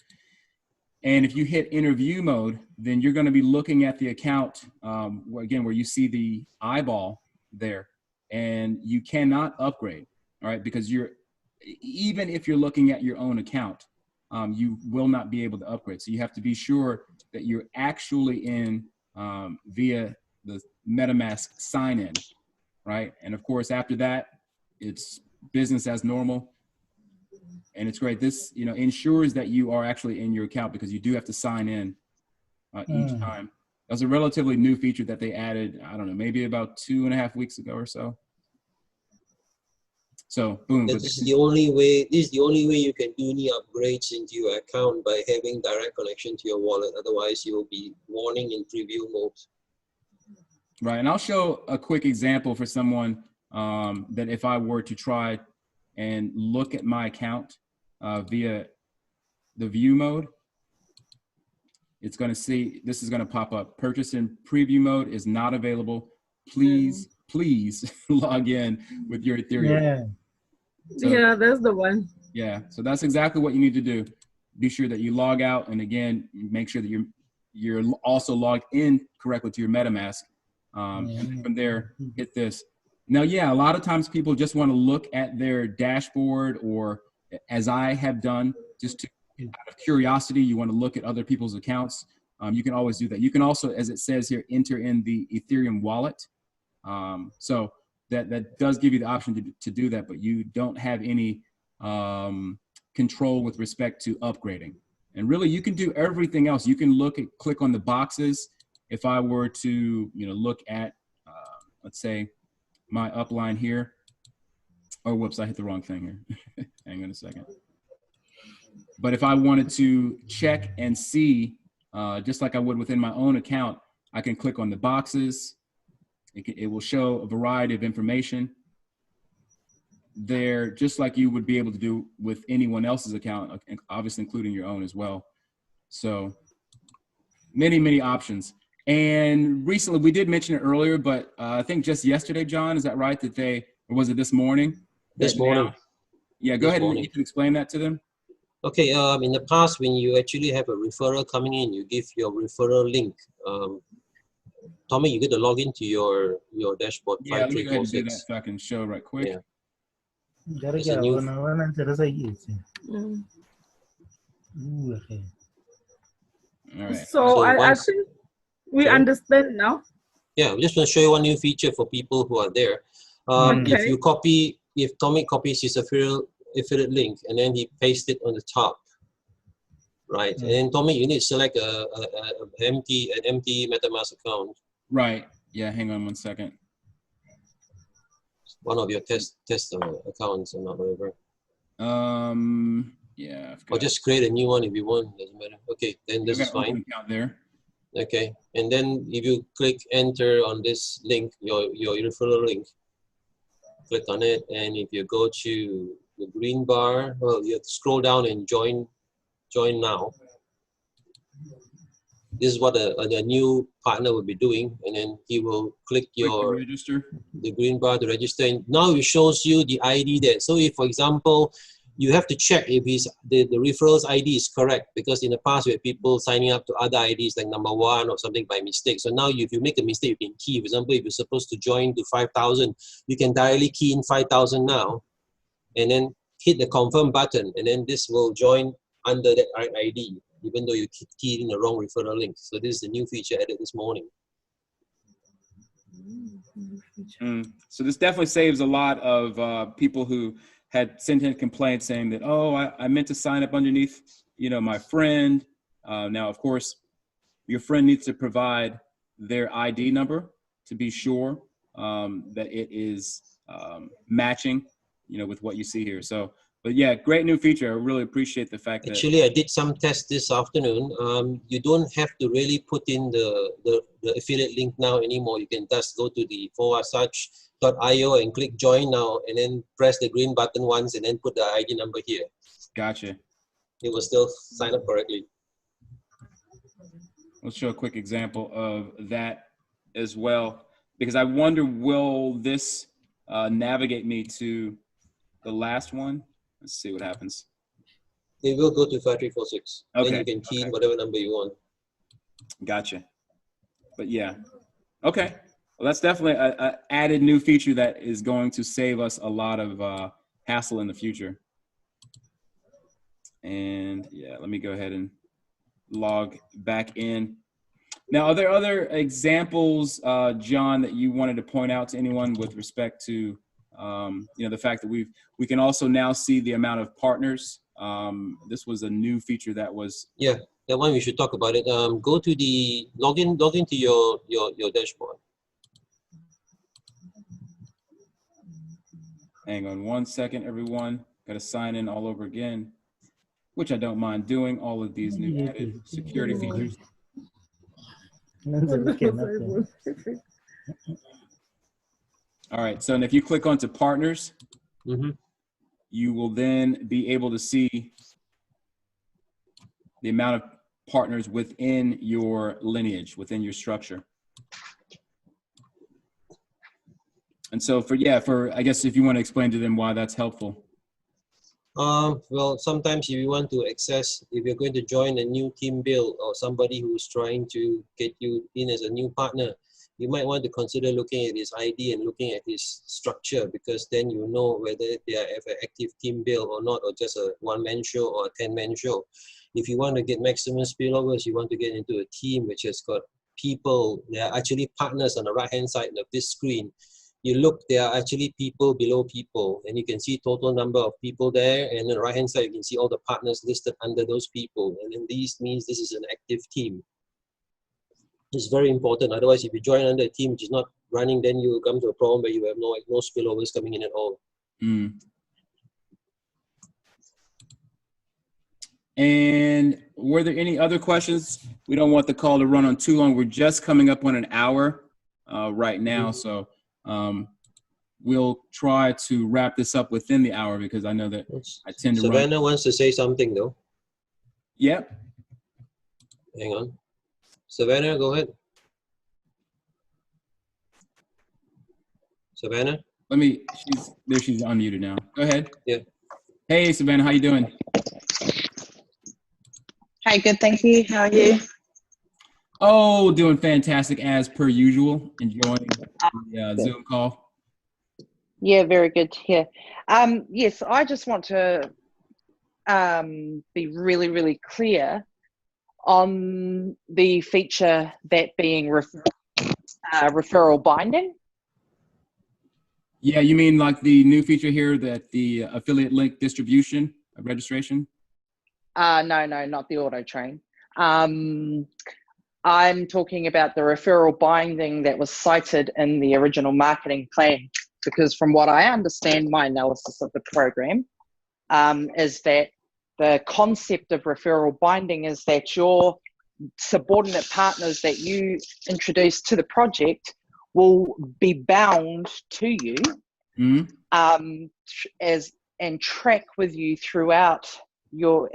Speaker 1: And if you hit interview mode, then you're going to be looking at the account, again, where you see the eyeball there, and you cannot upgrade, all right? Because even if you're looking at your own account, you will not be able to upgrade. So you have to be sure that you're actually in via the MetaMask sign-in, right? And of course, after that, it's business as normal. And it's great. This, you know, ensures that you are actually in your account, because you do have to sign in each time. That's a relatively new feature that they added, I don't know, maybe about 2.5 weeks ago or so. So boom.
Speaker 5: This is the only way you can do any upgrades into your account, by having direct connection to your wallet. Otherwise, you will be warning in preview mode.
Speaker 1: Right, and I'll show a quick example for someone that if I were to try and look at my account via the view mode, it's going to see, this is going to pop up. Purchase in preview mode is not available. Please log in with your Ethereum.
Speaker 7: Yeah.
Speaker 1: So,
Speaker 7: yeah, that's the one.
Speaker 1: Yeah, so that's exactly what you need to do. Be sure that you log out, and again, make sure that you're also logged in correctly to your MetaMask. And from there, hit this. Now, yeah, a lot of times people just want to look at their dashboard, or as I have done, just to, out of curiosity, you want to look at other people's accounts. You can always do that. You can also, as it says here, enter in the Ethereum wallet. So that does give you the option to do that, but you don't have any control with respect to upgrading. And really, you can do everything else. You can click on the boxes. If I were to, look at, let's say, my upline here. Oh, whoops, I hit the wrong thing here. Hang on a second. But if I wanted to check and see, just like I would within my own account, I can click on the boxes. It will show a variety of information there, just like you would be able to do with anyone else's account, obviously including your own as well. So many, many options. And recently, we did mention it earlier, but I think just yesterday, John, is that right? Or was it this morning?
Speaker 5: This morning.
Speaker 1: Yeah, go ahead and you can explain that to them.
Speaker 5: Okay, in the past, when you actually have a referral coming in, you give your referral link. Tommy, you get to log into your dashboard.
Speaker 1: Yeah, let me go ahead and do that so I can show right quick.
Speaker 5: Yeah.
Speaker 1: All right.
Speaker 7: So I think we understand now.
Speaker 5: Yeah, I'm just going to show you one new feature for people who are there. If Tommy copies his affiliate link and then he pastes it on the top, right? And then Tommy, you need to select an empty MetaMask account.
Speaker 1: Right. Yeah. Hang on one second.
Speaker 5: One of your test accounts or not, whatever.
Speaker 1: Yeah.
Speaker 5: Or just create a new one if you want. Doesn't matter. Okay, then this is fine.
Speaker 1: Account there.
Speaker 5: Okay, and then if you click enter on this link, your referral link, click on it, and if you go to the green bar, well, you have to scroll down and join now. This is what a new partner will be doing, and then he will click the green bar to register. And now it shows you the ID there. So if, for example, you have to check if the referral's ID is correct, because in the past we had people signing up to other IDs like number 1 or something by mistake. So now if you make a mistake, you can key. For example, if you're supposed to join to 5,000, you can directly key in 5,000 now, and then hit the confirm button, and then this will join under that ID, even though you keyed in the wrong referral link. So this is the new feature added this morning.
Speaker 1: So this definitely saves a lot of people who had sent in complaints saying that, oh, I meant to sign up underneath, my friend. Now, of course, your friend needs to provide their ID number to be sure that it is matching, with what you see here. So, but yeah, great new feature. I really appreciate the fact that.
Speaker 5: Actually, I did some tests this afternoon. You don't have to really put in the affiliate link now anymore. You can just go to the FORS3.io and click join now, and then press the green button once, and then put the ID number here.
Speaker 1: Gotcha.
Speaker 5: It will still sign up correctly.
Speaker 1: Let's show a quick example of that as well, because I wonder, will this navigate me to the last one? Let's see what happens.
Speaker 5: It will go to 5346.
Speaker 1: Okay.
Speaker 5: Then you can key in whatever number you want.
Speaker 1: Gotcha. But yeah. Okay. Well, that's definitely an added new feature that is going to save us a lot of hassle in the future. And yeah, let me go ahead and log back in. Now, are there other examples, John, that you wanted to point out to anyone with respect to the fact that we can also now see the amount of partners? This was a new feature that was.
Speaker 5: Yeah, that one we should talk about it. Go to the log into your dashboard.
Speaker 1: Hang on one second, everyone. Got to sign in all over again, which I don't mind doing. All of these new added security features. All right, so if you click onto partners, you will then be able to see the amount of partners within your lineage, within your structure. And so I guess if you want to explain to them why that's helpful.
Speaker 5: Well, sometimes if you want to access, if you're going to join a new team build or somebody who's trying to get you in as a new partner, you might want to consider looking at his ID and looking at his structure, because then you know whether they have an active team build or not, or just a one-man show or a 10-man show. If you want to get maximum spillovers, you want to get into a team which has got people, they are actually partners on the right-hand side of this screen. you look, there are actually people below people, and you can see total number of people there, and on the right hand side you can see all the partners listed under those people, and then this means this is an active team. It's very important. Otherwise, if you join under a team which is not running, then you will come to a problem where you have no spillovers coming in at all.
Speaker 1: And were there any other questions? We don't want the call to run on too long. We're just coming up on an hour right now. So we'll try to wrap this up within the hour, because I know that I tend to
Speaker 5: Savannah wants to say something though.
Speaker 1: Yep.
Speaker 5: Hang on. Savannah, go ahead. Savannah?
Speaker 1: She's unmuted now. Go ahead.
Speaker 5: Yeah.
Speaker 1: Hey, Savannah, how you doing?
Speaker 8: Hi, good, thank you. How are you?
Speaker 1: Oh, doing fantastic as per usual. Enjoying the Zoom call.
Speaker 8: Yeah, very good to hear. Yes, I just want to be really, really clear on the feature that being referral binding.
Speaker 1: Yeah, you mean like the new feature here, that the affiliate link distribution registration?
Speaker 8: No, not the auto train. I'm talking about the referral binding that was cited in the original marketing plan, because from what I understand, my analysis of the program is that the concept of referral binding is that your subordinate partners that you introduce to the project will be bound to you and track with you throughout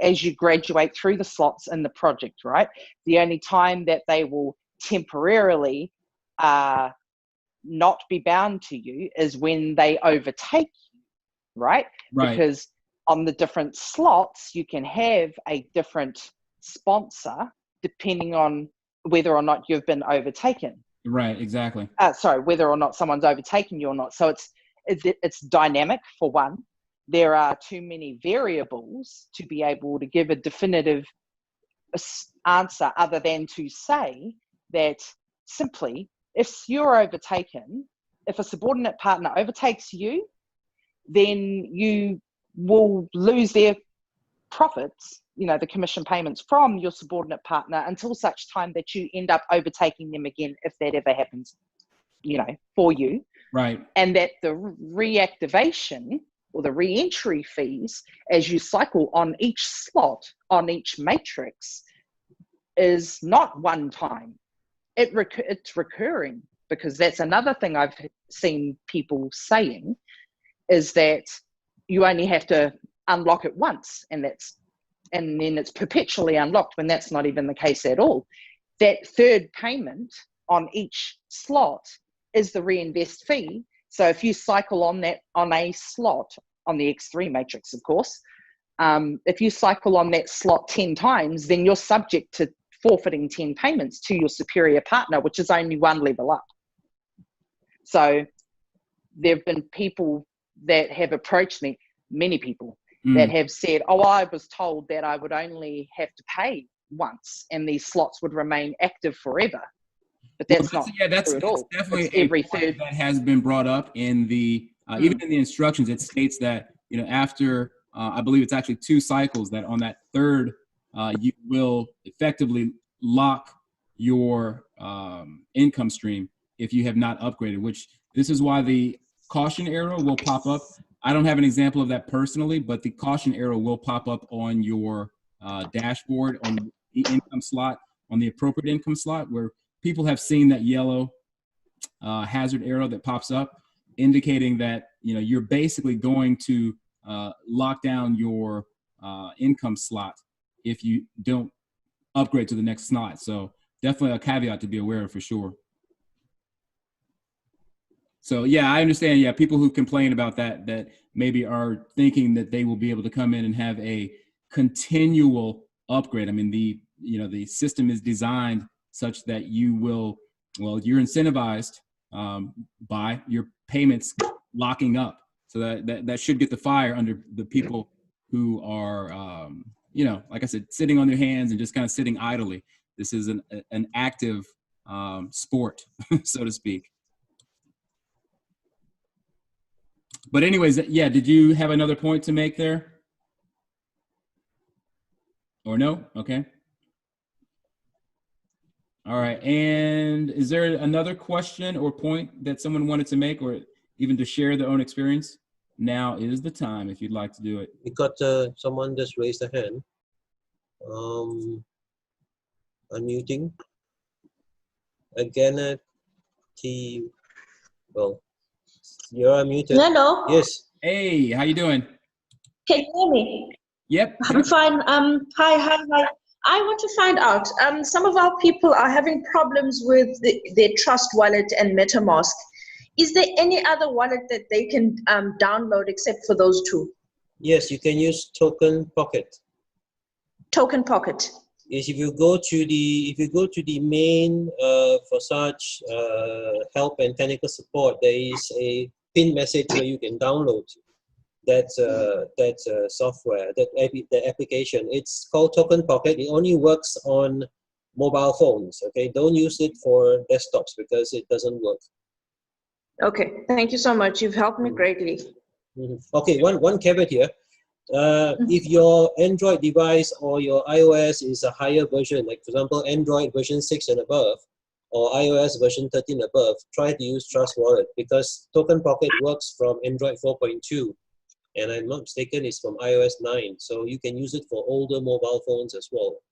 Speaker 8: as you graduate through the slots in the project, right? The only time that they will temporarily not be bound to you is when they overtake you, right? Because on the different slots, you can have a different sponsor depending on whether or not you've been overtaken.
Speaker 1: Right, exactly.
Speaker 8: Sorry, whether or not someone's overtaken you or not. So it's dynamic, for one. There are too many variables to be able to give a definitive answer other than to say that simply, if you're overtaken, if a subordinate partner overtakes you, then you will lose their profits, the commission payments from your subordinate partner, until such time that you end up overtaking them again, if that ever happens, for you.
Speaker 1: Right.
Speaker 8: And that the reactivation or the re-entry fees as you cycle on each slot, on each matrix, is not one time. It's recurring, because that's another thing I've seen people saying, is that you only have to unlock it once, and then it's perpetually unlocked, when that's not even the case at all. That third payment on each slot is the reinvest fee. So if you cycle on a slot, on the X3 matrix, of course, if you cycle on that slot 10 times, then you're subject to forfeiting 10 payments to your superior partner, which is only one level up. So there have been people that have approached me, many people, that have said, oh, I was told that I would only have to pay once and these slots would remain active forever. But that's not true at all.
Speaker 1: Definitely
Speaker 8: it's every third.
Speaker 1: That has been brought up in the, even in the instructions, it states that, after, I believe it's actually 2 cycles, that on that third, you will effectively lock your income stream if you have not upgraded, which this is why the caution arrow will pop up. I don't have an example of that personally, but the caution arrow will pop up on your dashboard on the income slot, on the appropriate income slot, where people have seen that yellow hazard arrow that pops up, indicating that you're basically going to lock down your income slot if you don't upgrade to the next slot. So definitely a caveat to be aware of, for sure. So yeah, I understand. Yeah, people who complain about that maybe are thinking that they will be able to come in and have a continual upgrade. I mean, the system is designed such that you're incentivized by your payments locking up. So that should get the fire under the people who are, like I said, sitting on their hands and just kind of sitting idly. This is an active sport, so to speak. But anyways, yeah, did you have another point to make there? Or no? Okay. All right. And is there another question or point that someone wanted to make, or even to share their own experience? Now is the time if you'd like to do it.
Speaker 5: We got someone just raised a hand. Unmuting. Again, well, you're unmuted.
Speaker 9: Hello.
Speaker 5: Yes.
Speaker 1: Hey, how you doing?
Speaker 9: Can you hear me?
Speaker 1: Yep.
Speaker 9: I'm fine. Hi. I want to find out. Some of our people are having problems with their Trust Wallet and MetaMask. Is there any other wallet that they can download except for those two?
Speaker 5: Yes, you can use Token Pocket.
Speaker 9: Token Pocket.
Speaker 5: Is if you go to the main for such help and technical support, there is a pin message where you can download that software, the application. It's called Token Pocket. It only works on mobile phones. Okay, don't use it for desktops because it doesn't work.
Speaker 9: Okay, thank you so much. You've helped me greatly.
Speaker 5: Okay, one caveat here. If your Android device or your iOS is a higher version, like for example, Android version 6 and above, or iOS version 13 above, try to use Trust Wallet because Token Pocket works from Android 4.2, and I'm not mistaken, it's from iOS 9. So you can use it for older mobile phones as well.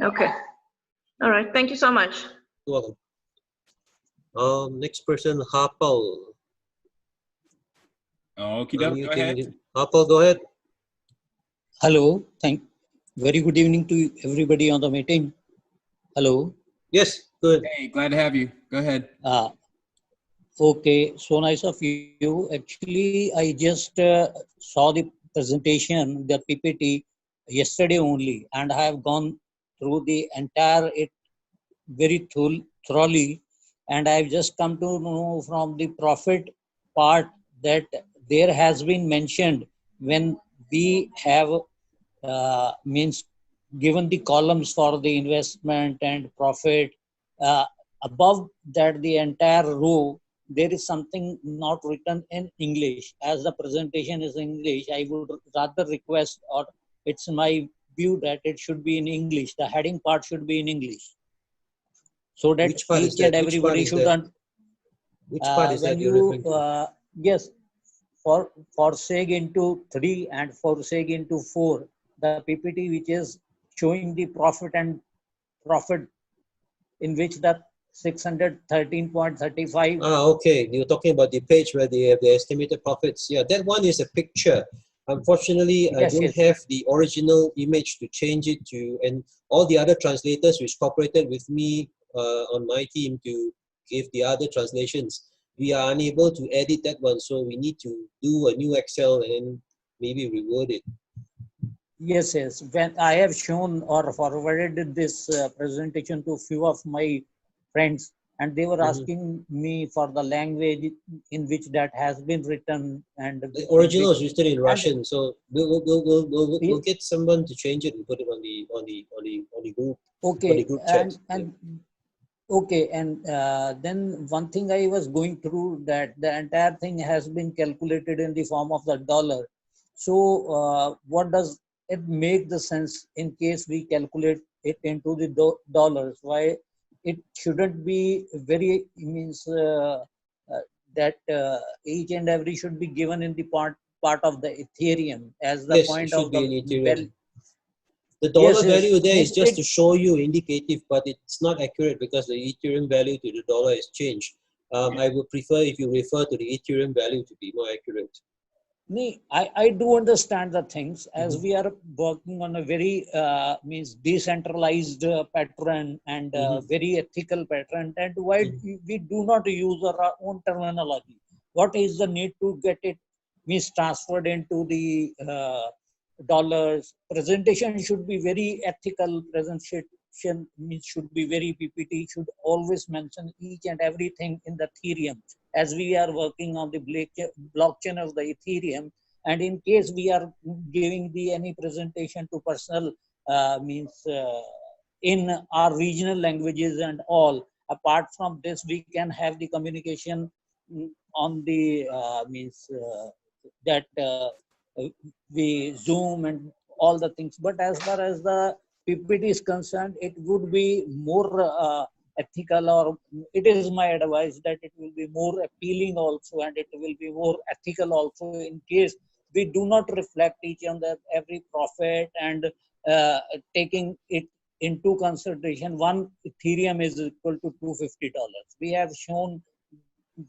Speaker 9: Okay. All right. Thank you so much.
Speaker 5: You're welcome. Next person, Harpal.
Speaker 1: Okie doke, go ahead.
Speaker 5: Harpal, go ahead.
Speaker 10: Hello, very good evening to everybody on the meeting. Hello.
Speaker 5: Yes, good.
Speaker 1: Hey, glad to have you. Go ahead.
Speaker 10: Okay, so nice of you. Actually, I just saw the presentation, the PPT, yesterday only, and I have gone through the entire it very thoroughly, and I've just come to know from the profit part that there has been mentioned when we have means given the columns for the investment and profit, above that the entire row there is something not written in English. As the presentation is English, I would rather request, or it's my view that it should be in English. The heading part should be in English, so that each and everybody should
Speaker 5: Which part is
Speaker 10: when
Speaker 5: that you're referring to?
Speaker 10: Yes, for seg into 3 and for seg into 4, the PPT which is showing the profit in which the 613.35.
Speaker 5: Okay, you're talking about the page where they have the estimated profits. Yeah, that one is a picture. Unfortunately, I don't have the original image to change it to, and all the other translators which cooperated with me on my team to give the other translations, we are unable to edit that one, so we need to do a new Excel and maybe reword it.
Speaker 10: Yes. When I have shown or forwarded this presentation to few of my friends, and they were asking me for the language in which that has been written, and
Speaker 5: the original is written in Russian, so we'll get someone to change it and put it on the group.
Speaker 10: Okay,
Speaker 5: on the group chat.
Speaker 10: Okay, and then one thing I was going through, that the entire thing has been calculated in the form of the dollar. So what does it make the sense in case we calculate it into the dollars? Why it shouldn't be very that each and every should be given in the part of the Ethereum as the point of the
Speaker 5: The dollar value there is just to show you indicative, but it's not accurate because the Ethereum value to the dollar has changed. I would prefer if you refer to the Ethereum value to be more accurate.
Speaker 10: I do understand the things, as we are working on a very decentralized pattern and very ethical pattern, and why we do not use our own terminology. What is the need to get it transferred into the dollars? Presentation should be very ethical. Presentation should be very PPT, should always mention each and everything in the Ethereum, as we are working on the blockchain of the Ethereum. And in case we are giving any presentation to personal in our regional languages and all, apart from this we can have the communication on the that we Zoom and all the things. But as far as the PPT is concerned, it would be more ethical, or it is my advice that it will be more appealing also, and it will be more ethical also, in case we do not reflect each other every profit and taking it into consideration. One Ethereum is equal to $250. We have shown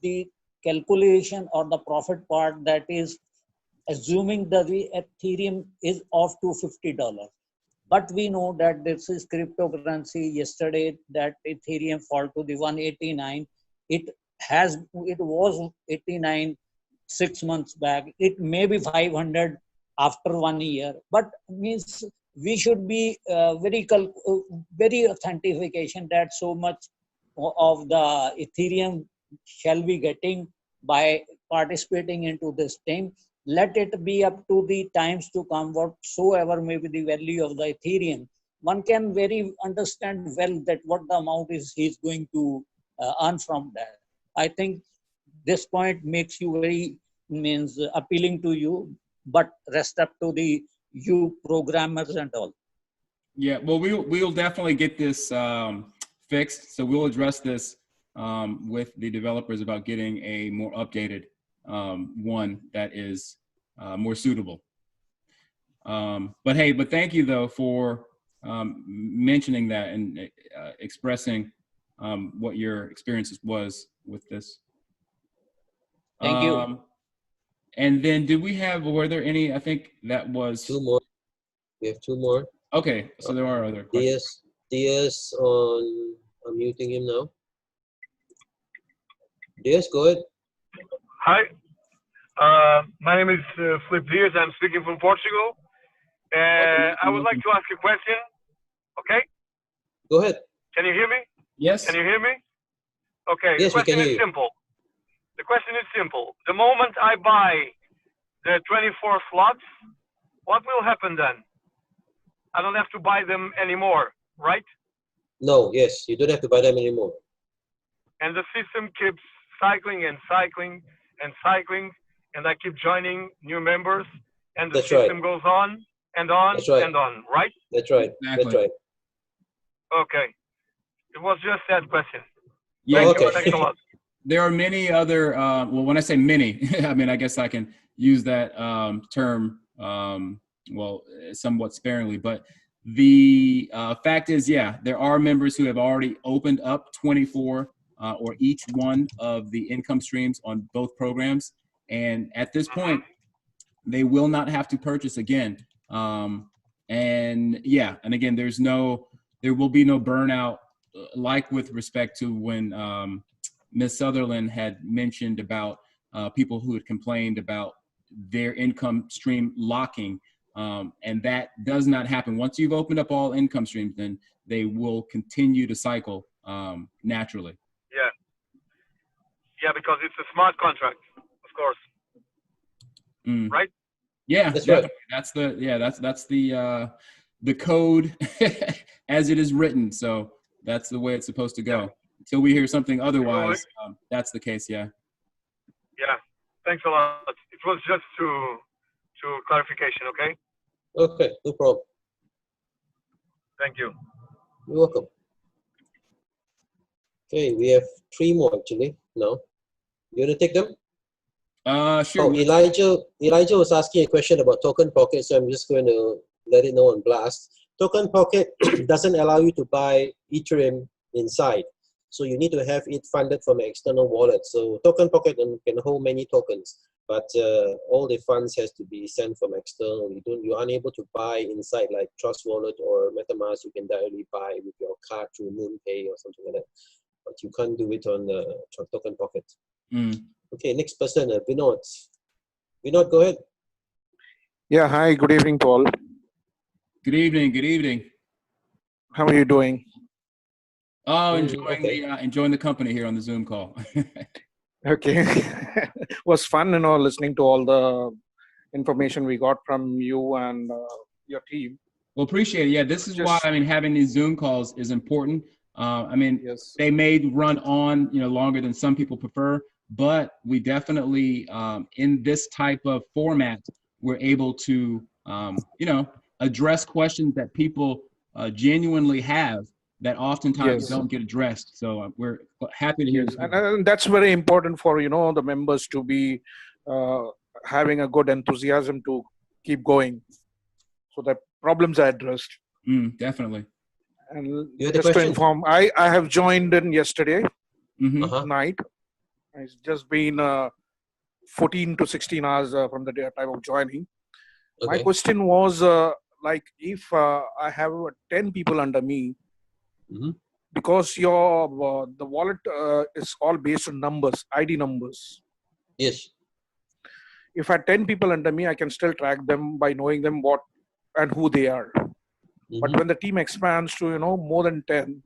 Speaker 10: the calculation or the profit part, that is assuming that the Ethereum is of $250. But we know that this is cryptocurrency. Yesterday, that Ethereum fall to the 189. It was 89 6 months back. It may be 500 after 1 year. But means we should be very authentication that so much of the Ethereum shall be getting by participating into this thing. Let it be up to the times to come, whatsoever may be the value of the Ethereum. One can very understand well that what the amount is he's going to earn from that. I think this point makes you very appealing to you, but rest up to the you programmers and all.
Speaker 1: Yeah, well, we'll definitely get this fixed. So we'll address this with the developers about getting a more updated one that is more suitable. But thank you though for mentioning that and expressing what your experiences was with this.
Speaker 10: Thank you.
Speaker 1: And then were there any, I think that was...
Speaker 5: 2 more. We have 2 more.
Speaker 1: Okay, so there are other questions.
Speaker 5: DS I'm muting him now. DS, go ahead.
Speaker 11: Hi, my name is Flip Diaz. I'm speaking from Portugal. I would like to ask a question. Okay?
Speaker 5: Go ahead.
Speaker 11: Can you hear me?
Speaker 1: Yes.
Speaker 11: Can you hear me? Okay.
Speaker 5: Yes,
Speaker 11: the question is simple. The question is simple. The moment I buy the 24 slots, what will happen then? I don't have to buy them anymore, right?
Speaker 5: No, yes, you don't have to buy them anymore.
Speaker 11: And the system keeps cycling and cycling and cycling, and I keep joining new members, and the system goes on and on and on, right?
Speaker 5: That's right.
Speaker 1: Exactly.
Speaker 5: That's right.
Speaker 11: Okay. It was just that question.
Speaker 1: Yeah.
Speaker 11: Thank you. Thanks a lot.
Speaker 1: There are many other, well, when I say many, I mean, I guess I can use that term, well, somewhat sparingly, but the fact is, yeah, there are members who have already opened up 24 or each one of the income streams on both programs. And at this point, they will not have to purchase again. And yeah, and again, there will be no burnout, like with respect to when Ms. Sutherland had mentioned about people who had complained about their income stream locking. And that does not happen. Once you've opened up all income streams, then they will continue to cycle naturally.
Speaker 11: Yeah. Yeah, because it's a smart contract, of course. Right?
Speaker 1: Yeah,
Speaker 5: that's
Speaker 1: definitely.
Speaker 5: Right.
Speaker 1: That's the code as it is written. So that's the way it's supposed to go. Yeah. Until we hear something otherwise, that's the case. Yeah.
Speaker 11: Yeah. Thanks a lot. It was just to clarification. Okay.
Speaker 5: Okay. No problem.
Speaker 11: Thank you.
Speaker 5: You're welcome. Okay, we have 3 more actually now. You want to take them?
Speaker 1: Sure.
Speaker 5: Oh, Elijah was asking a question about Token Pocket, so I'm just going to let it know on blast. Token Pocket doesn't allow you to buy Ethereum inside, so you need to have it funded from an external wallet. So Token Pocket can hold many tokens, but all the funds has to be sent from external. You're unable to buy inside like Trust Wallet or MetaMask. You can directly buy with your card through MoonPay or something like that, but you can't do it on the Token Pocket. Okay, next person, Vinod. Vinod, go ahead.
Speaker 12: Yeah, hi, good evening to all.
Speaker 1: Good evening, good evening.
Speaker 12: How are you doing?
Speaker 1: Oh, enjoying the company here on the Zoom call.
Speaker 12: Okay. It was fun, listening to all the information we got from you and your team.
Speaker 1: Well, appreciate it. Yeah, this is why, having these Zoom calls is important.
Speaker 12: Yes.
Speaker 1: They may run on, longer than some people prefer, but we definitely, in this type of format, we're able to, you know, address questions that people genuinely have that oftentimes
Speaker 12: Yes.
Speaker 1: don't get addressed. So we're happy to hear
Speaker 12: Yes,
Speaker 1: this.
Speaker 12: and that's very important for, you know, the members to be having a good enthusiasm to keep going, so that problems are addressed.
Speaker 1: Definitely.
Speaker 12: And
Speaker 5: You had a
Speaker 12: just to
Speaker 5: question?
Speaker 12: inform, I have joined in yesterday
Speaker 1: Mm-hmm.
Speaker 12: night. It's just been 14 to 16 hours from the time of joining. My
Speaker 5: Okay.
Speaker 12: question was like, if I have 10 people under me, because your the wallet is all based on numbers, ID numbers.
Speaker 5: Yes.
Speaker 12: If I had 10 people under me, I can still track them by knowing them what and who they are. But when the team expands to, you know, more than 10,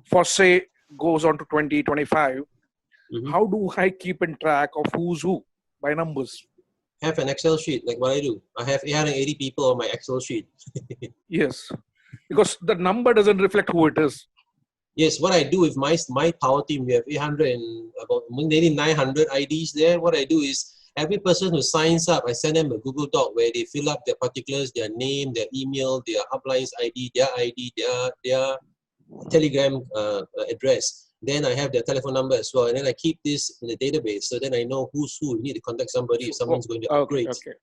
Speaker 12: for say goes on to 20, 25, how do I keep in track of who's who by numbers?
Speaker 5: Have an Excel sheet like what I do. I have 880 people on my Excel sheet.
Speaker 12: Yes, because the number doesn't reflect who it is.
Speaker 5: Yes, what I do with my power team, we have 800 and about maybe 900 IDs there. What I do is every person who signs up, I send them a Google Doc where they fill up their particulars, their name, their email, their upline's ID, their Telegram address. Then I have their telephone number as well, and then I keep this in the database. So then I know who's who. You need to contact somebody if someone's going to upgrade.
Speaker 12: Okay.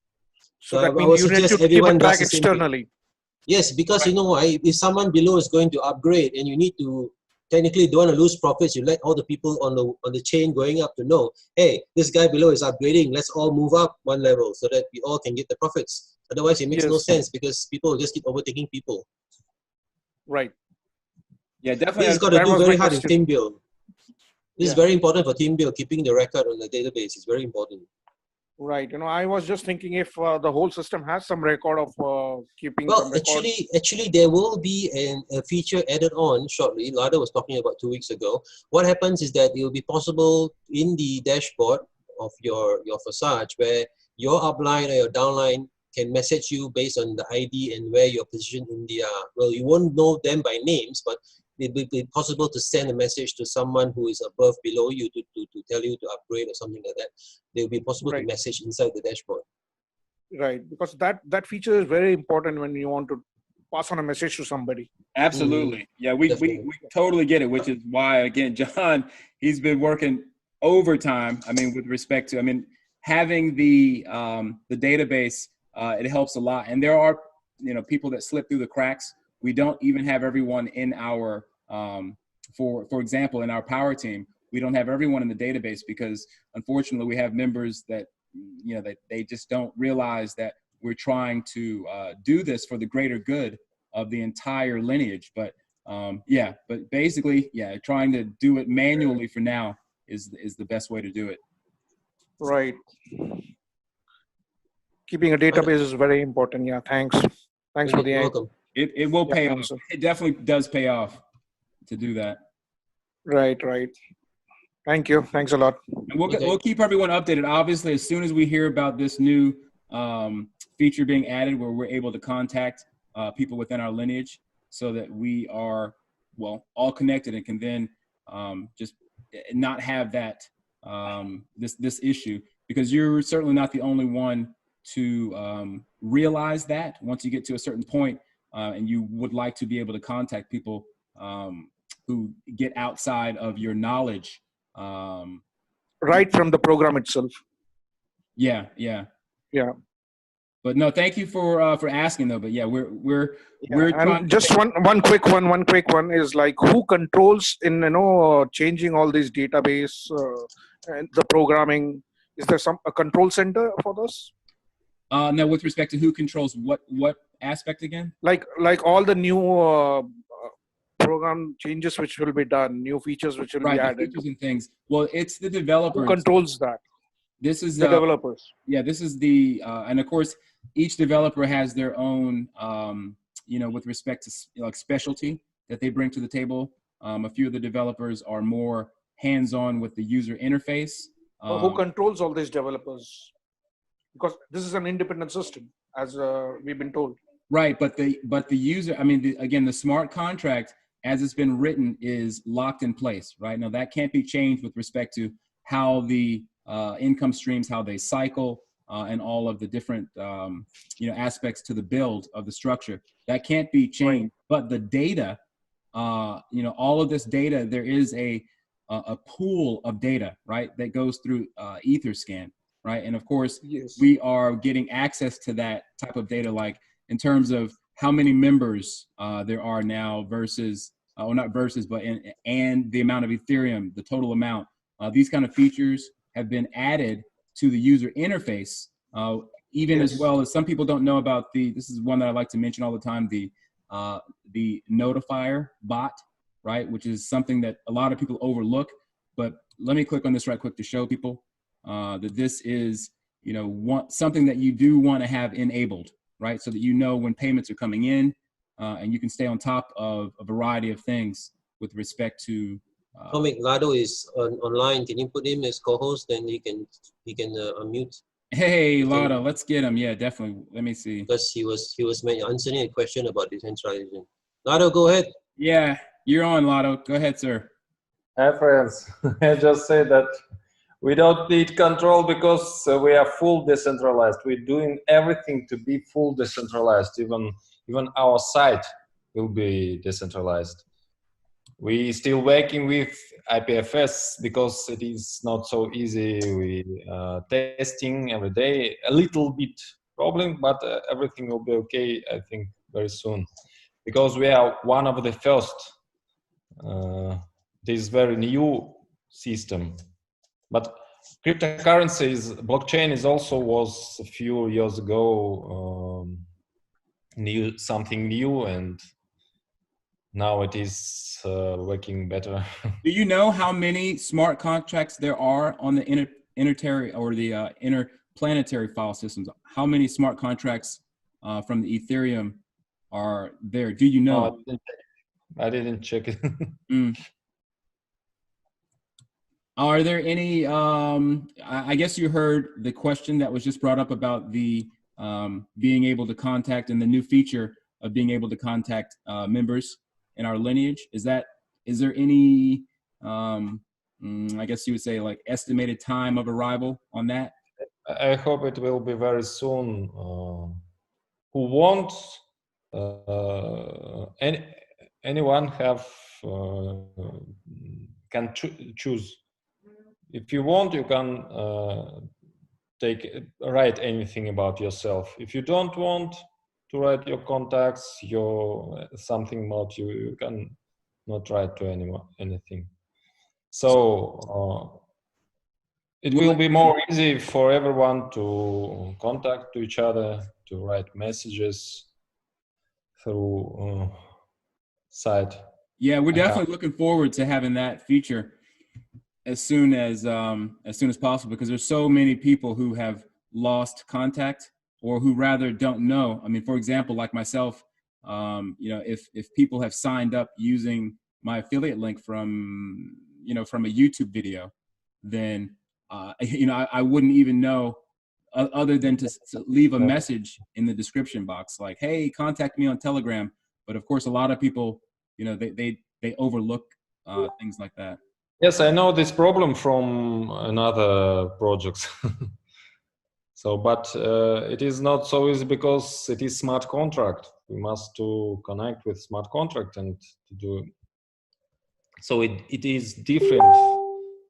Speaker 12: So that
Speaker 5: I
Speaker 12: means
Speaker 5: would
Speaker 12: you need
Speaker 5: suggest
Speaker 12: to keep a
Speaker 5: everyone
Speaker 12: track
Speaker 5: does the same thing.
Speaker 12: externally.
Speaker 5: Yes, because you know, if someone below is going to upgrade, and you need to technically don't want to lose profits, you let all the people on the chain going up to know, hey, this guy below is upgrading. Let's all move up one level so that we all can get the profits. Otherwise, it makes no sense because people will just keep overtaking people.
Speaker 12: Right.
Speaker 1: Yeah, definitely.
Speaker 5: This is got to do very hard with team build. This is very important for team build. Keeping the record on the database is very important.
Speaker 12: Right. You know, I was just thinking if the whole system has some record of keeping
Speaker 5: Well,
Speaker 12: some records.
Speaker 5: actually, there will be a feature added on shortly. Lada was talking about 2 weeks ago. What happens is that it will be possible in the dashboard of your Forsage where your upline or your downline can message you based on the ID and where you're positioned in the, well, you won't know them by names, but it will be possible to send a message to someone who is above, below you to tell you to upgrade or something like that. It will be possible to message inside the dashboard.
Speaker 12: Right, because that feature is very important when you want to pass on a message to somebody.
Speaker 1: Absolutely. Yeah, we totally get it, which is why, again, John, he's been working overtime. I mean, with respect to, I mean, having the database, it helps a lot. And there are, you know, people that slip through the cracks. We don't even have everyone in our, for example, in our power team, we don't have everyone in the database because unfortunately we have members that, you know, that they just don't realize that we're trying to do this for the greater good of the entire lineage. But yeah, but basically, yeah, trying to do it manually for now is the best way to do it.
Speaker 12: Right. Keeping a database is very important. Yeah, thanks. Thanks for the
Speaker 5: welcome.
Speaker 1: It will pay off. It definitely does pay off to do that.
Speaker 12: Right, right. Thank you. Thanks a lot.
Speaker 1: And we'll keep everyone updated. Obviously, as soon as we hear about this new feature being added where we're able to contact people within our lineage so that we are, well, all connected and can then just not have that, this issue, because you're certainly not the only one to realize that once you get to a certain point and you would like to be able to contact people who get outside of your knowledge.
Speaker 12: Right from the program itself.
Speaker 1: Yeah. But no, thank you for asking though. But yeah, we're
Speaker 12: and just one quick one is like, who controls in, you know, changing all these database and the programming? Is there a control center for this?
Speaker 1: No, with respect to who controls what aspect again? Like
Speaker 12: all the new program changes which will be done, new features which will be added.
Speaker 1: Features and things. Well, it's the developers.
Speaker 12: Who controls that?
Speaker 1: This is
Speaker 12: the developers.
Speaker 1: Yeah, this is the and of course each developer has their own you know, with respect to like specialty that they bring to the table. A few of the developers are more hands-on with the user interface.
Speaker 12: Who controls all these developers? Because this is an independent system, as we've been told.
Speaker 1: Right, but the user, I mean, again, the smart contract as it's been written is locked in place, right? Now that can't be changed with respect to how the income streams, how they cycle, and all of the different aspects to the build of the structure. That can't be changed. But the data, all of this data, there is a pool of data, right, that goes through Etherscan, right? And of course, yes, we are getting access to that type of data, like in terms of how many members there are now versus, or not versus, but and the amount of Ethereum, the total amount. These kind of features have been added to the user interface, even yes, as well as some people don't know about this is one that I like to mention all the time, the notifier bot, right? Which is something that a lot of people overlook, but let me click on this right quick to show people that this is, something that you do want to have enabled, right? So that when payments are coming in, and you can stay on top of a variety of things with respect to.
Speaker 5: Tomic Lado is online. Can you put him as co-host? Then he can unmute.
Speaker 1: Hey, Lado, let's get him. Yeah, definitely. Let me see.
Speaker 5: Because he was answering a question about decentralization. Lado, go ahead.
Speaker 1: Yeah, you're on, Lado. Go ahead, sir.
Speaker 13: Hi, friends. I just say that we don't need control because we are full decentralized. We're doing everything to be full decentralized. Even our site will be decentralized. We still working with IPFS because it is not so easy. We testing every day, a little bit problem, but everything will be okay, I think, very soon. Because we are one of the first, this very new system. But cryptocurrencies, blockchain was a few years ago, something new, and now it is working better.
Speaker 1: Do you know how many smart contracts there are on the interplanetary or the interplanetary file systems? How many smart contracts from the Ethereum are there? Do you know?
Speaker 13: I didn't check it.
Speaker 1: Are there any, I guess you heard the question that was just brought up about the being able to contact, and the new feature of being able to contact members in our lineage. Is there any, I guess you would say, like, estimated time of arrival on that?
Speaker 13: I hope it will be very soon. Who wants, anyone can choose. If you want, you can write anything about yourself. If you don't want to write your contacts, something about you can not write to anything. So it will be more easy for everyone to contact to each other, to write messages through site.
Speaker 1: Yeah, we're definitely looking forward to having that feature as soon as possible, because there's so many people who have lost contact, or who rather don't know. I mean, for example, like myself, if people have signed up using my affiliate link from a YouTube video, then I wouldn't even know, other than to leave a message in the description box like, hey, contact me on Telegram. But of course, a lot of people, they overlook things like that.
Speaker 13: Yes, I know this problem from another projects. So, but it is not so easy because it is smart contract. We must to connect with smart contract and to do. So it is different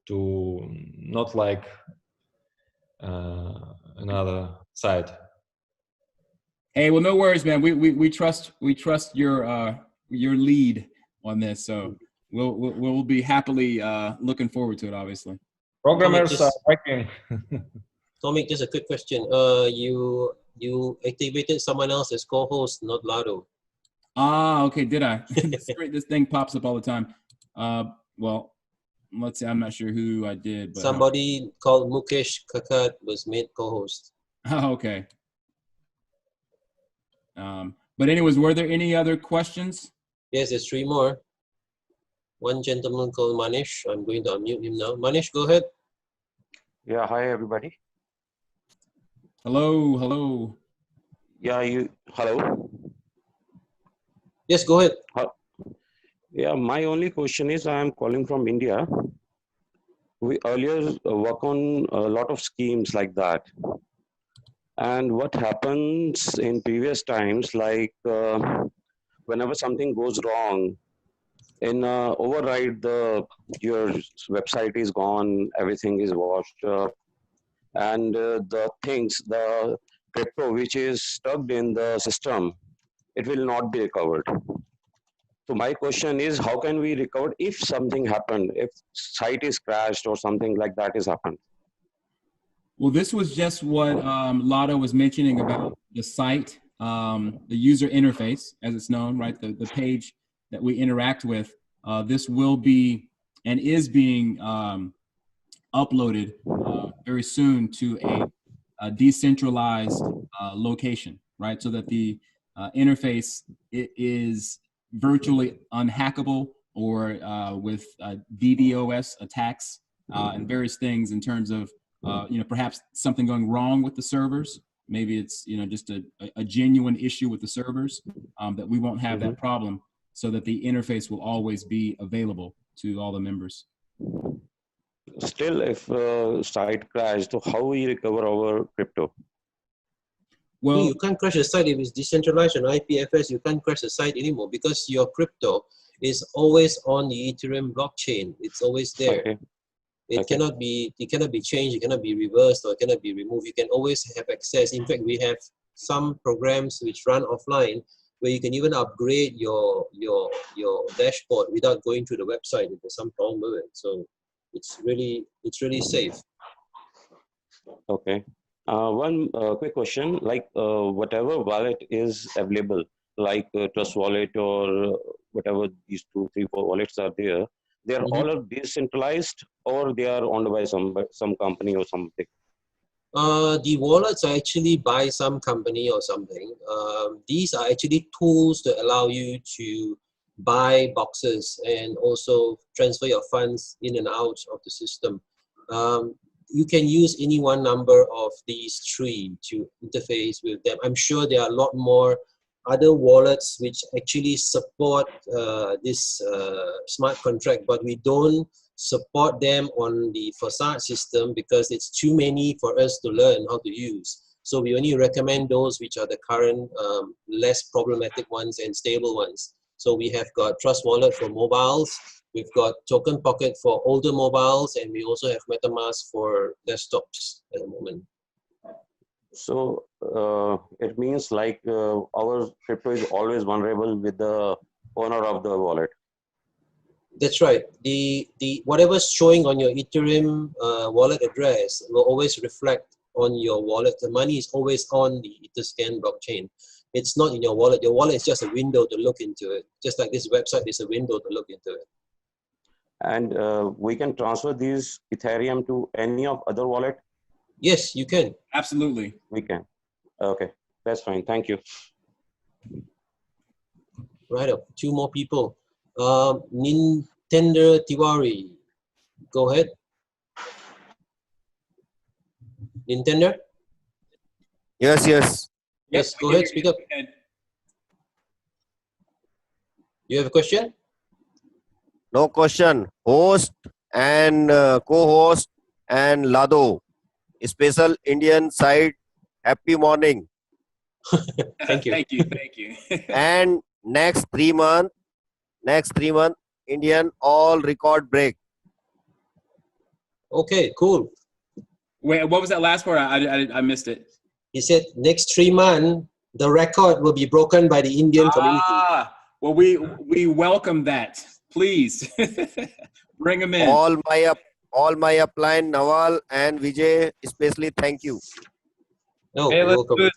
Speaker 13: to not like another site.
Speaker 1: Hey, well, no worries, man. We trust your lead on this, so we'll be happily looking forward to it. Obviously,
Speaker 13: programmers are working.
Speaker 5: Tomic, just a quick question. You activated someone else as co-host, not Lado.
Speaker 1: Ah, okay. Did I? This thing pops up all the time. Well, let's see. I'm not sure who I did. But
Speaker 5: somebody called Mukesh Kakat was made co-host.
Speaker 1: Oh, okay. But anyways, were there any other questions?
Speaker 5: Yes, there's 3 more. One gentleman called Manish. I'm going to unmute him now. Manish, go ahead.
Speaker 14: Yeah, hi everybody.
Speaker 1: Hello.
Speaker 14: Yeah, hello.
Speaker 5: Yes, go ahead.
Speaker 14: Yeah, my only question is I am calling from India. we earlier work on a lot of schemes like that. And what happens in previous times, like whenever something goes wrong, in override, your website is gone, everything is washed up, and the crypto which is stuck in the system, it will not be recovered. So my question is, how can we recover if something happened, if site is crashed or something like that has happened?
Speaker 1: Well, this was just what Lotto was mentioning about the site, the user interface, as it's known, right? The page that we interact with. This will be and is being uploaded very soon to a decentralized location, right? So that the interface is virtually unhackable or with DDoS attacks and various things in terms of perhaps something going wrong with the servers. Maybe it's just a genuine issue with the servers, that we won't have that problem, so that the interface will always be available to all the members.
Speaker 14: Still, if site crashed, so how we recover our crypto?
Speaker 5: Well, you can't crash a site if it's decentralized on IPFS. You can't crash a site anymore because your crypto is always on the Ethereum blockchain. It's always there.
Speaker 14: Okay.
Speaker 5: It cannot be changed. It cannot be reversed, or it cannot be removed. You can always have access. In fact, we have some programs which run offline where you can even upgrade your dashboard without going to the website if there's some problem with it. So it's really safe.
Speaker 14: Okay. One quick question, like whatever wallet is available, like Trust Wallet or whatever these 2, 3, 4 wallets are there, they are all decentralized, or they are owned by some company or something?
Speaker 5: The wallets are actually by some company or something. These are actually tools to allow you to buy boxes and also transfer your funds in and out of the system. You can use any one number of these 3 to interface with them. I'm sure there are a lot more other wallets which actually support this smart contract, but we don't support them on the FORS3 system because it's too many for us to learn how to use. So we only recommend those which are the current less problematic ones and stable ones. So we have got Trust Wallet for mobiles, we've got Token Pocket for older mobiles, and we also have MetaMask for desktops at the moment.
Speaker 14: So it means like our crypto is always vulnerable with the owner of the wallet.
Speaker 5: That's right. The whatever's showing on your Ethereum wallet address will always reflect on your wallet. The money is always on the Etherscan blockchain. It's not in your wallet. Your wallet is just a window to look into it. Just like this website is a window to look into it.
Speaker 14: And we can transfer these Ethereum to any of other wallet?
Speaker 5: Yes, you can.
Speaker 1: Absolutely.
Speaker 14: We can. Okay, that's fine. Thank you.
Speaker 5: Right up. 2 more people. Nintendo Tiwari. Go ahead. Nintendo?
Speaker 15: Yes.
Speaker 5: Yes, go ahead, speak up. You have a question?
Speaker 15: No question. Host and co-host and Lado. Special Indian side. Happy morning.
Speaker 5: Thank you.
Speaker 1: Thank you.
Speaker 15: And next 3 month, Indian all record break.
Speaker 5: Okay, cool.
Speaker 1: Wait, what was that last part? I missed it.
Speaker 5: He said next 3 months, the record will be broken by the Indian community.
Speaker 1: Well, we welcome that. Please bring them in.
Speaker 15: All my upline, Nawal and Vijay, especially thank you.
Speaker 5: No,
Speaker 1: hey,
Speaker 5: welcome.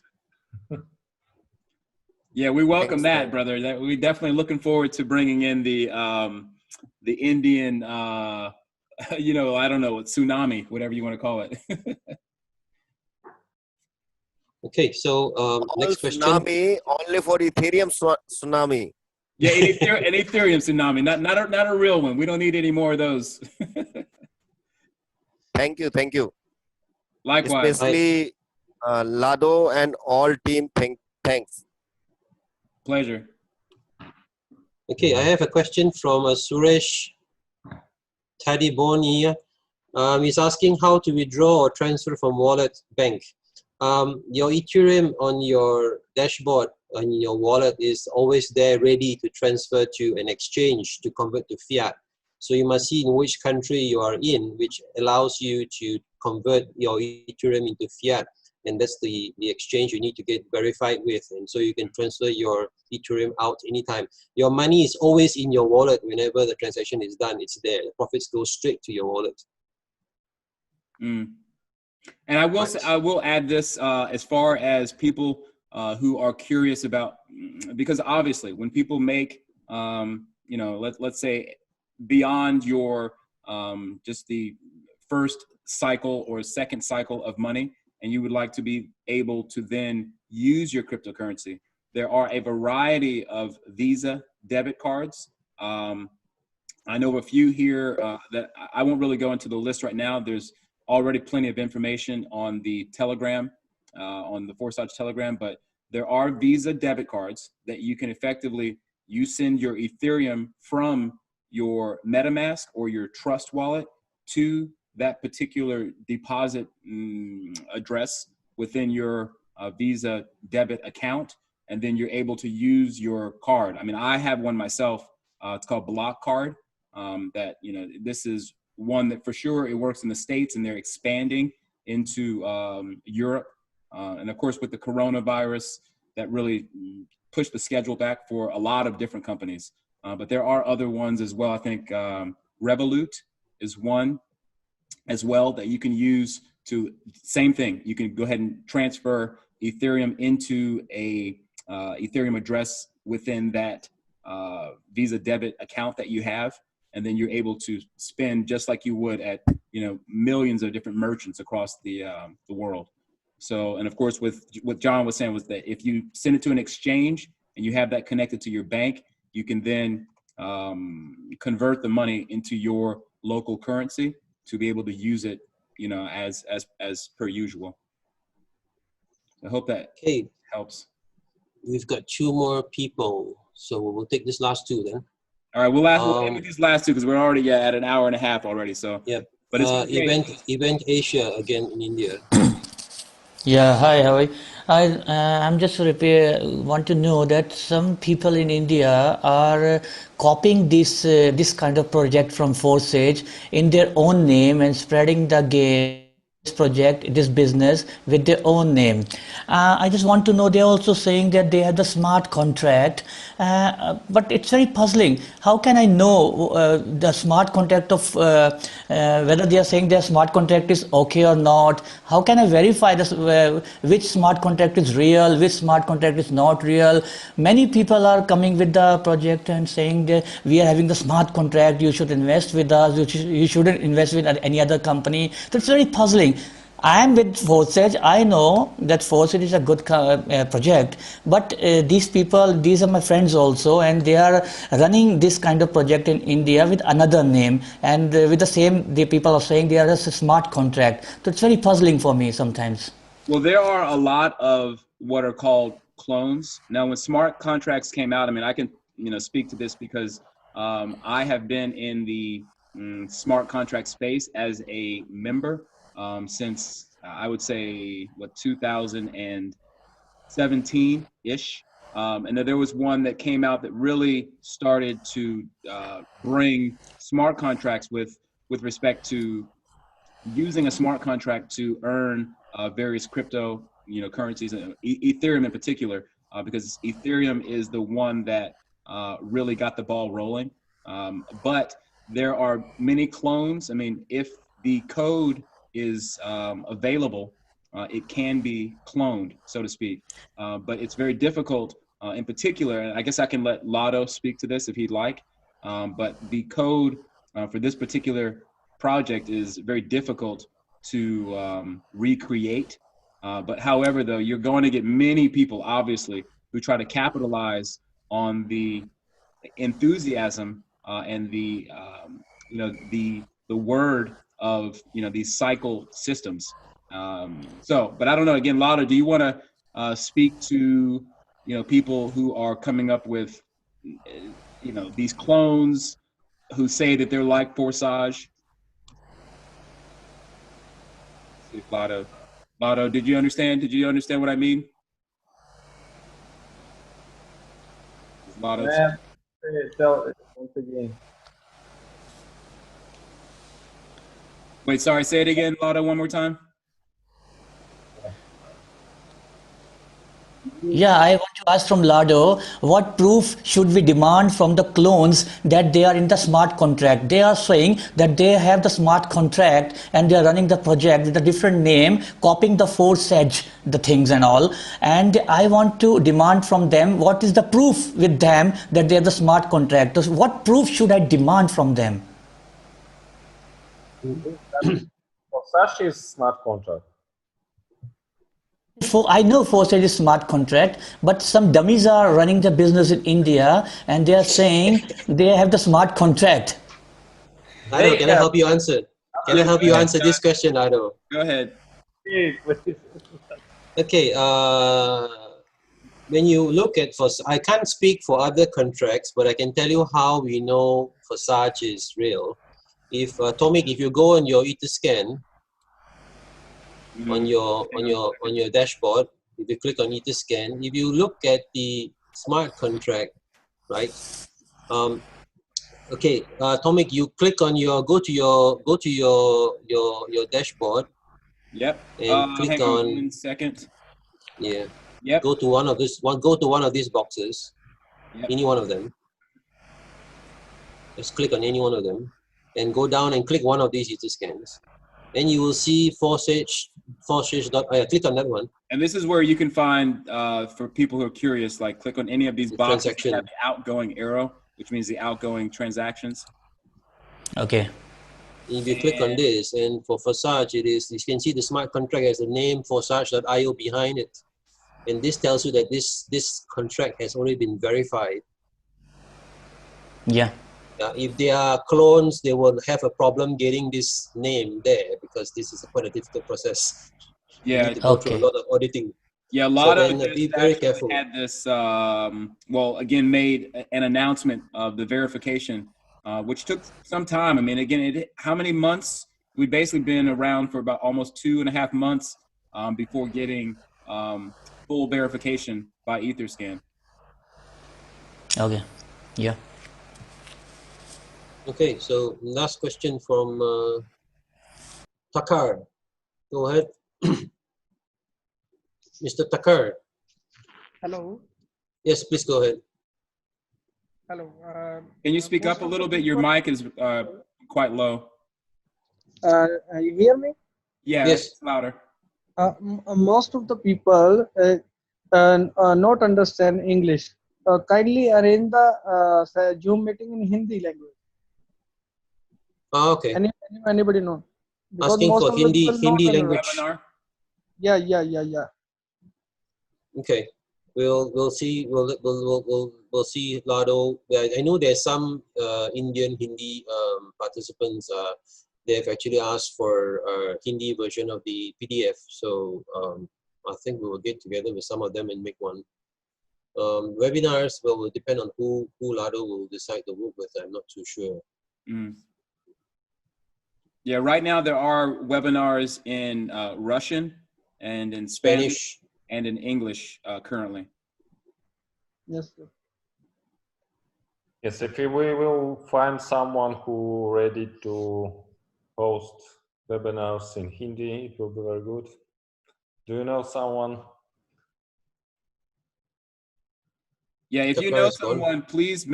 Speaker 1: Yeah, we welcome that, brother. That we definitely looking forward to bringing in the Indian, I don't know, tsunami, whatever you want to call it.
Speaker 5: Okay, so next question.
Speaker 15: Tsunami only for Ethereum tsunami.
Speaker 1: Yeah, an Ethereum tsunami, not a real one. We don't need any more of those.
Speaker 15: Thank you.
Speaker 1: Likewise.
Speaker 15: Especially Lado and all team. Thanks.
Speaker 1: Pleasure.
Speaker 5: Okay, I have a question from Suresh Tadiboni. He's asking how to withdraw or transfer from wallet bank. Your Ethereum on your dashboard on your wallet is always there ready to transfer to an exchange to convert to fiat. So you must see in which country you are in, which allows you to convert your Ethereum into fiat. And that's the exchange you need to get verified with. And so you can transfer your Ethereum out anytime. Your money is always in your wallet whenever the transaction is done. It's there. The profits go straight to your wallet.
Speaker 1: Mm. And I will say, I will add this as far as people who are curious about, because obviously when people make, you know, let's say beyond your just the first cycle or second cycle of money, and you would like to be able to then use your cryptocurrency, there are a variety of Visa debit cards. I know a few here that I won't really go into the list right now. There's already plenty of information on the Telegram, on the FORS3 Telegram, but there are Visa debit cards that you can effectively, you send your Ethereum from your MetaMask or your Trust wallet to that particular deposit address within your Visa debit account, and then you're able to use your card. I mean, I have one myself. It's called Block Card. That, you know, this is one that for sure it works in the States, and they're expanding into Europe. And of course, with the coronavirus, that really pushed the schedule back for a lot of different companies. But there are other ones as well. I think Revolut is one as well that you can use to, same thing. You can go ahead and transfer Ethereum into a Ethereum address within that Visa debit account that you have. And then you're able to spend just like you would at, you know, millions of different merchants across the world. So, and of course, with what John was saying was that if you send it to an exchange and you have that connected to your bank, you can then convert the money into your local currency to be able to use it, you know, as per usual. I hope that helps.
Speaker 5: We've got two more people, so we'll take this last two then.
Speaker 1: All right, we'll end with these last two because we're already at an hour and a half already. So
Speaker 5: yeah,
Speaker 1: but it's
Speaker 5: Event Asia again in India.
Speaker 6: Yeah, hi, how are you? I'm just want to know that some people in India are copying this kind of project from FORS3 in their own name and spreading the game. Project, this business with their own name. I just want to know, they're also saying that they have the smart contract, but it's very puzzling. How can I know the smart contract of whether they are saying their smart contract is okay or not? How can I verify this, which smart contract is real, which smart contract is not real? Many people are coming with the project and saying that we are having the smart contract, you should invest with us, you shouldn't invest with any other company. So it's very puzzling. I am with FORS3. I know that FORS3 is a good project, but these people, these are my friends also, and they are running this kind of project in India with another name, and with the same, the people are saying they are just a smart contract. So it's very puzzling for me sometimes.
Speaker 1: Well, there are a lot of what are called clones. Now, when smart contracts came out, I mean, I can, you know, speak to this because I have been in the smart contract space as a member since I would say 2017-ish. And there was one that came out that really started to bring smart contracts with respect to using a smart contract to earn various crypto, you know, currencies, Ethereum in particular, because Ethereum is the one that really got the ball rolling. But there are many clones. I mean, if the code is available, it can be cloned, so to speak. But it's very difficult in particular, and I guess I can let Lotto speak to this if he'd like, but the code for this particular project is very difficult to recreate. But however, though, you're going to get many people, obviously, who try to capitalize on the enthusiasm and the you know, the word of, you know, these cycle systems. So, but I don't know, again, Lotto, do you want to speak to, you know, people who are coming up with, you know, these clones who say that they're like FORS3? See if Lotto, did you understand? Did you understand what I mean? Lotto.
Speaker 13: Tell it once again.
Speaker 1: Wait, sorry, say it again, Lotto, one more time.
Speaker 6: Yeah, I want to ask from Lado, what proof should we demand from the clones that they are in the smart contract? They are saying that they have the smart contract and they are running the project with a different name, copying the force edge, the things and all. And I want to demand from them, what is the proof with them that they have the smart contract? So what proof should I demand from them?
Speaker 13: For Sashi is smart contract.
Speaker 6: I know force edge is smart contract, but some dummies are running the business in India and they are saying they have the smart contract.
Speaker 5: Ado, can I help you answer? Can I help you answer this question, Ado?
Speaker 1: Go ahead.
Speaker 5: Okay, when you look at, I can't speak for other contracts, but I can tell you how we know Forsage is real. If Tomik, if you go on your Etherscan, on your dashboard, if you click on Etherscan, if you look at the smart contract, right? Okay, Tomik, you click on go to your dashboard.
Speaker 1: Yep.
Speaker 5: And click
Speaker 1: hang
Speaker 5: on
Speaker 1: 1 second.
Speaker 5: Yeah.
Speaker 1: Yep.
Speaker 5: Go to one of these boxes.
Speaker 1: Yep.
Speaker 5: Any one of them. Just click on any one of them, and go down and click one of these Etherscans. And you will see Forsage. Click on that one.
Speaker 1: And this is where you can find, for people who are curious, like click on any of these boxes that have the outgoing arrow, which means the outgoing transactions.
Speaker 6: Okay.
Speaker 5: If you click on this, and for Forsage, you can see the smart contract has the name Forsage.io behind it. And this tells you that this contract has already been verified.
Speaker 6: Yeah.
Speaker 5: If they are clones, they will have a problem getting this name there because this is quite a difficult process.
Speaker 1: Yeah.
Speaker 5: You need to go through a lot of auditing.
Speaker 1: Yeah, a lot of
Speaker 5: be very careful.
Speaker 1: had this, well, again, made an announcement of the verification, which took some time. I mean, again, how many months? We've basically been around for about almost 2.5 months before getting full verification by Etherscan.
Speaker 6: Okay. Yeah.
Speaker 5: Okay, so last question from Takar. Go ahead. Mr. Takar.
Speaker 16: Hello.
Speaker 5: Yes, please go ahead.
Speaker 16: Hello.
Speaker 1: Can you speak up a little bit? Your mic is quite low.
Speaker 16: You hear me?
Speaker 1: Yeah,
Speaker 5: yes.
Speaker 1: It's louder.
Speaker 16: Most of the people not understand English. Kindly arrange the Zoom meeting in Hindi language.
Speaker 5: Okay.
Speaker 16: Anybody know? Because
Speaker 5: asking
Speaker 16: most
Speaker 5: for
Speaker 16: of the
Speaker 5: Hindi
Speaker 16: people not
Speaker 5: language.
Speaker 1: Webinar?
Speaker 16: Yeah.
Speaker 5: Okay, we'll see. We'll see, Lado. I know there's some Indian Hindi participants. They have actually asked for a Hindi version of the PDF. So I think we will get together with some of them and make one. Webinars will depend on who Lado will decide to work with. I'm not too sure.
Speaker 1: Mm. Yeah, right now there are webinars in Russian and in Spanish and in English currently.
Speaker 16: Yes, sir.
Speaker 13: Yes, if we will find someone who ready to host webinars in Hindi, it will be very good. Do you know someone?
Speaker 1: Yeah, if you know someone, please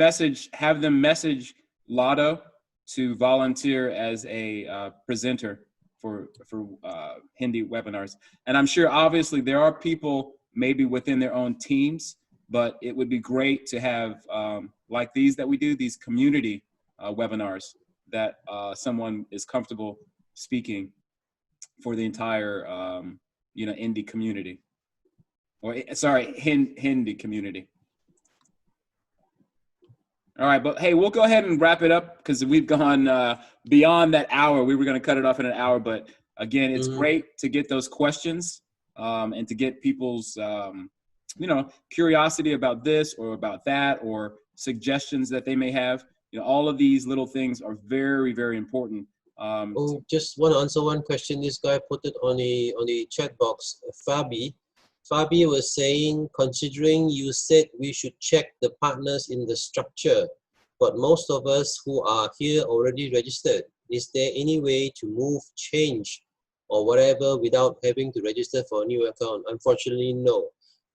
Speaker 1: have them message Lado to volunteer as a presenter for Hindi webinars. And I'm sure obviously there are people maybe within their own teams, but it would be great to have like these that we do, these community webinars that someone is comfortable speaking for the entire Hindi community, or sorry, Hindi community. All right, but hey, we'll go ahead and wrap it up because we've gone beyond that hour. We were going to cut it off in an hour, but again, it's great to get those questions and to get people's, curiosity about this or about that, or suggestions that they may have. All of these little things are very, very important
Speaker 5: Oh, just want to answer one question. This guy put it on the chat box. Fabi was saying, considering you said we should check the partners in the structure, but most of us who are here already registered. Is there any way to move, change, or whatever without having to register for a new account? Unfortunately, no.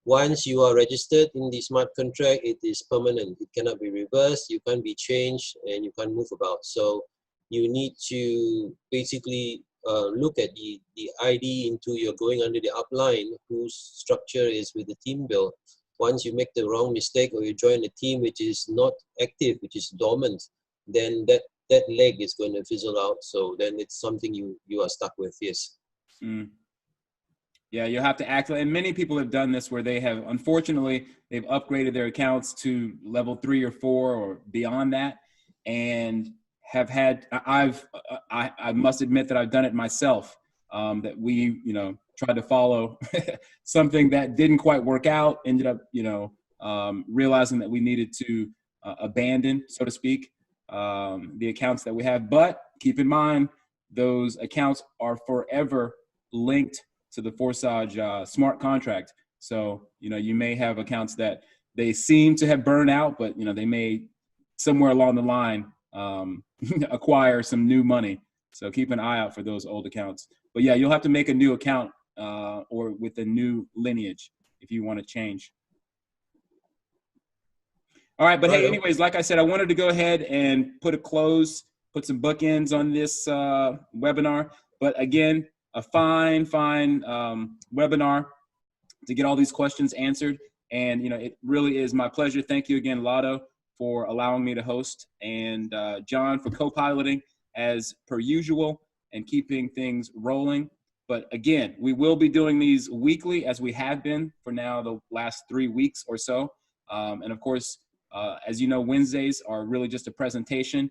Speaker 5: Once you are registered in the smart contract, it is permanent. It cannot be reversed, you can't be changed, and you can't move about. So you need to basically look at the ID into you're going under the upline whose structure is with the team build. Once you make the wrong mistake or you join a team which is not active, which is dormant, then that leg is going to fizzle out. So then it's something you are stuck with, yes.
Speaker 1: Yeah, you'll have to act, and many people have done this where they have, unfortunately, they've upgraded their accounts to level 3 or 4 or beyond that, and have had, I must admit that I've done it myself, that we, tried to follow something that didn't quite work out, ended up, realizing that we needed to abandon, so to speak, the accounts that we have. But keep in mind, those accounts are forever linked to the Forsage smart contract. So, you may have accounts that they seem to have burned out, but, they may somewhere along the line acquire some new money. So keep an eye out for those old accounts. But yeah, you'll have to make a new account or with a new lineage if you want to change. All right, but hey, anyways, like I said, I wanted to go ahead and put some bookends on this webinar. But again, a fine webinar to get all these questions answered. And, it really is my pleasure. Thank you again, Lotto, for allowing me to host, and John for co-piloting as per usual and keeping things rolling. But again, we will be doing these weekly as we have been for now the last 3 weeks or so. And of course, as you know, Wednesdays are really just a presentation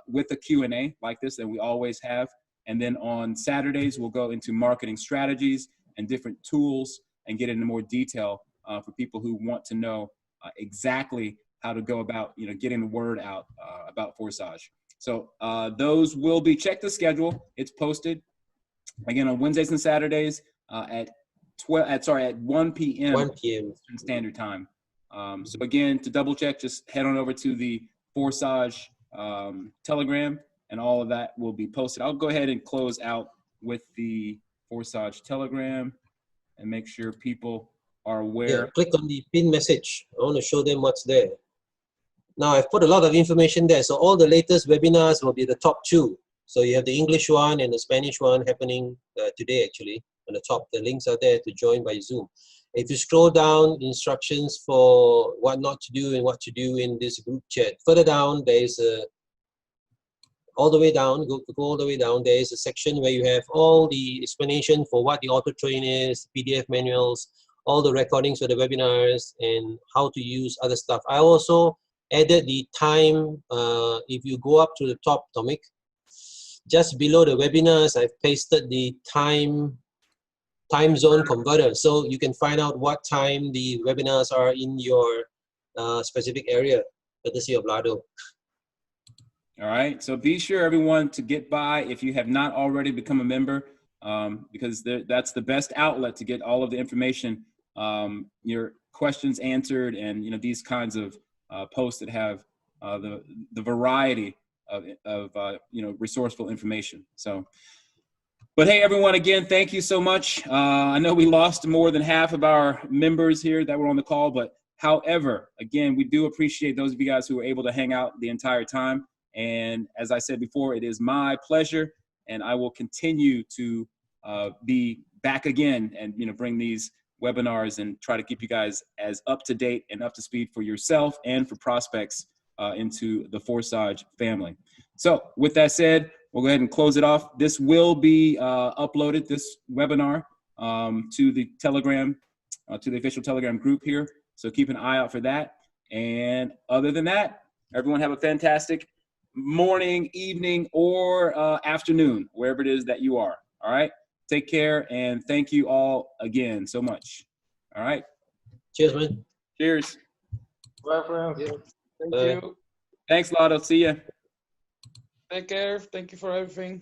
Speaker 1: with a Q&A like this that we always have. And then on Saturdays, we'll go into marketing strategies and different tools and get into more detail for people who want to know exactly how to go about, getting the word out about Forsage. So those will be, check the schedule. It's posted again on Wednesdays and Saturdays at 1 p.m.
Speaker 5: 1 p.m.
Speaker 1: Eastern Standard Time. So again, to double check, just head on over to the Forsage Telegram, and all of that will be posted. I'll go ahead and close out with the Forsage Telegram and make sure people are aware.
Speaker 5: Yeah, click on the pin message. I want to show them what's there. Now, I've put a lot of information there. So all the latest webinars will be the top 2. So you have the English one and the Spanish one happening today, actually. On the top, the links are there to join by Zoom. If you scroll down, instructions for what not to do and what to do in this group chat. Further down, there is all the way down, go all the way down, there is a section where you have all the explanation for what the auto train is, PDF manuals, all the recordings for the webinars, and how to use other stuff. I also added the time, if you go up to the top, Tomic, just below the webinars, I've pasted the time zone converter, so you can find out what time the webinars are in your specific area, courtesy of Lado.
Speaker 1: All right, so be sure, everyone, to get by if you have not already become a member, because that's the best outlet to get all of the information, your questions answered, and these kinds of posts that have the variety of resourceful information. So, but hey, everyone, again, thank you so much. I know we lost more than half of our members here that were on the call, but however, again, we do appreciate those of you guys who were able to hang out the entire time. And as I said before, it is my pleasure, and I will continue to be back again and bring these webinars and try to keep you guys as up to date and up to speed for yourself and for prospects into the Forsage family. So with that said, we'll go ahead and close it off. This will be uploaded, this webinar, to the Telegram, to the official Telegram group here. So keep an eye out for that. And other than that, everyone have a fantastic morning, evening, or afternoon, wherever it is that you are. All right. Take care, and thank you all again so much. All right.
Speaker 5: Cheers, man.
Speaker 1: Cheers.
Speaker 13: Bye, friends.
Speaker 5: Yeah.
Speaker 13: Thank
Speaker 5: Bye.
Speaker 13: you.
Speaker 1: Thanks, Lotto. See ya.
Speaker 17: Take care. Thank you for everything.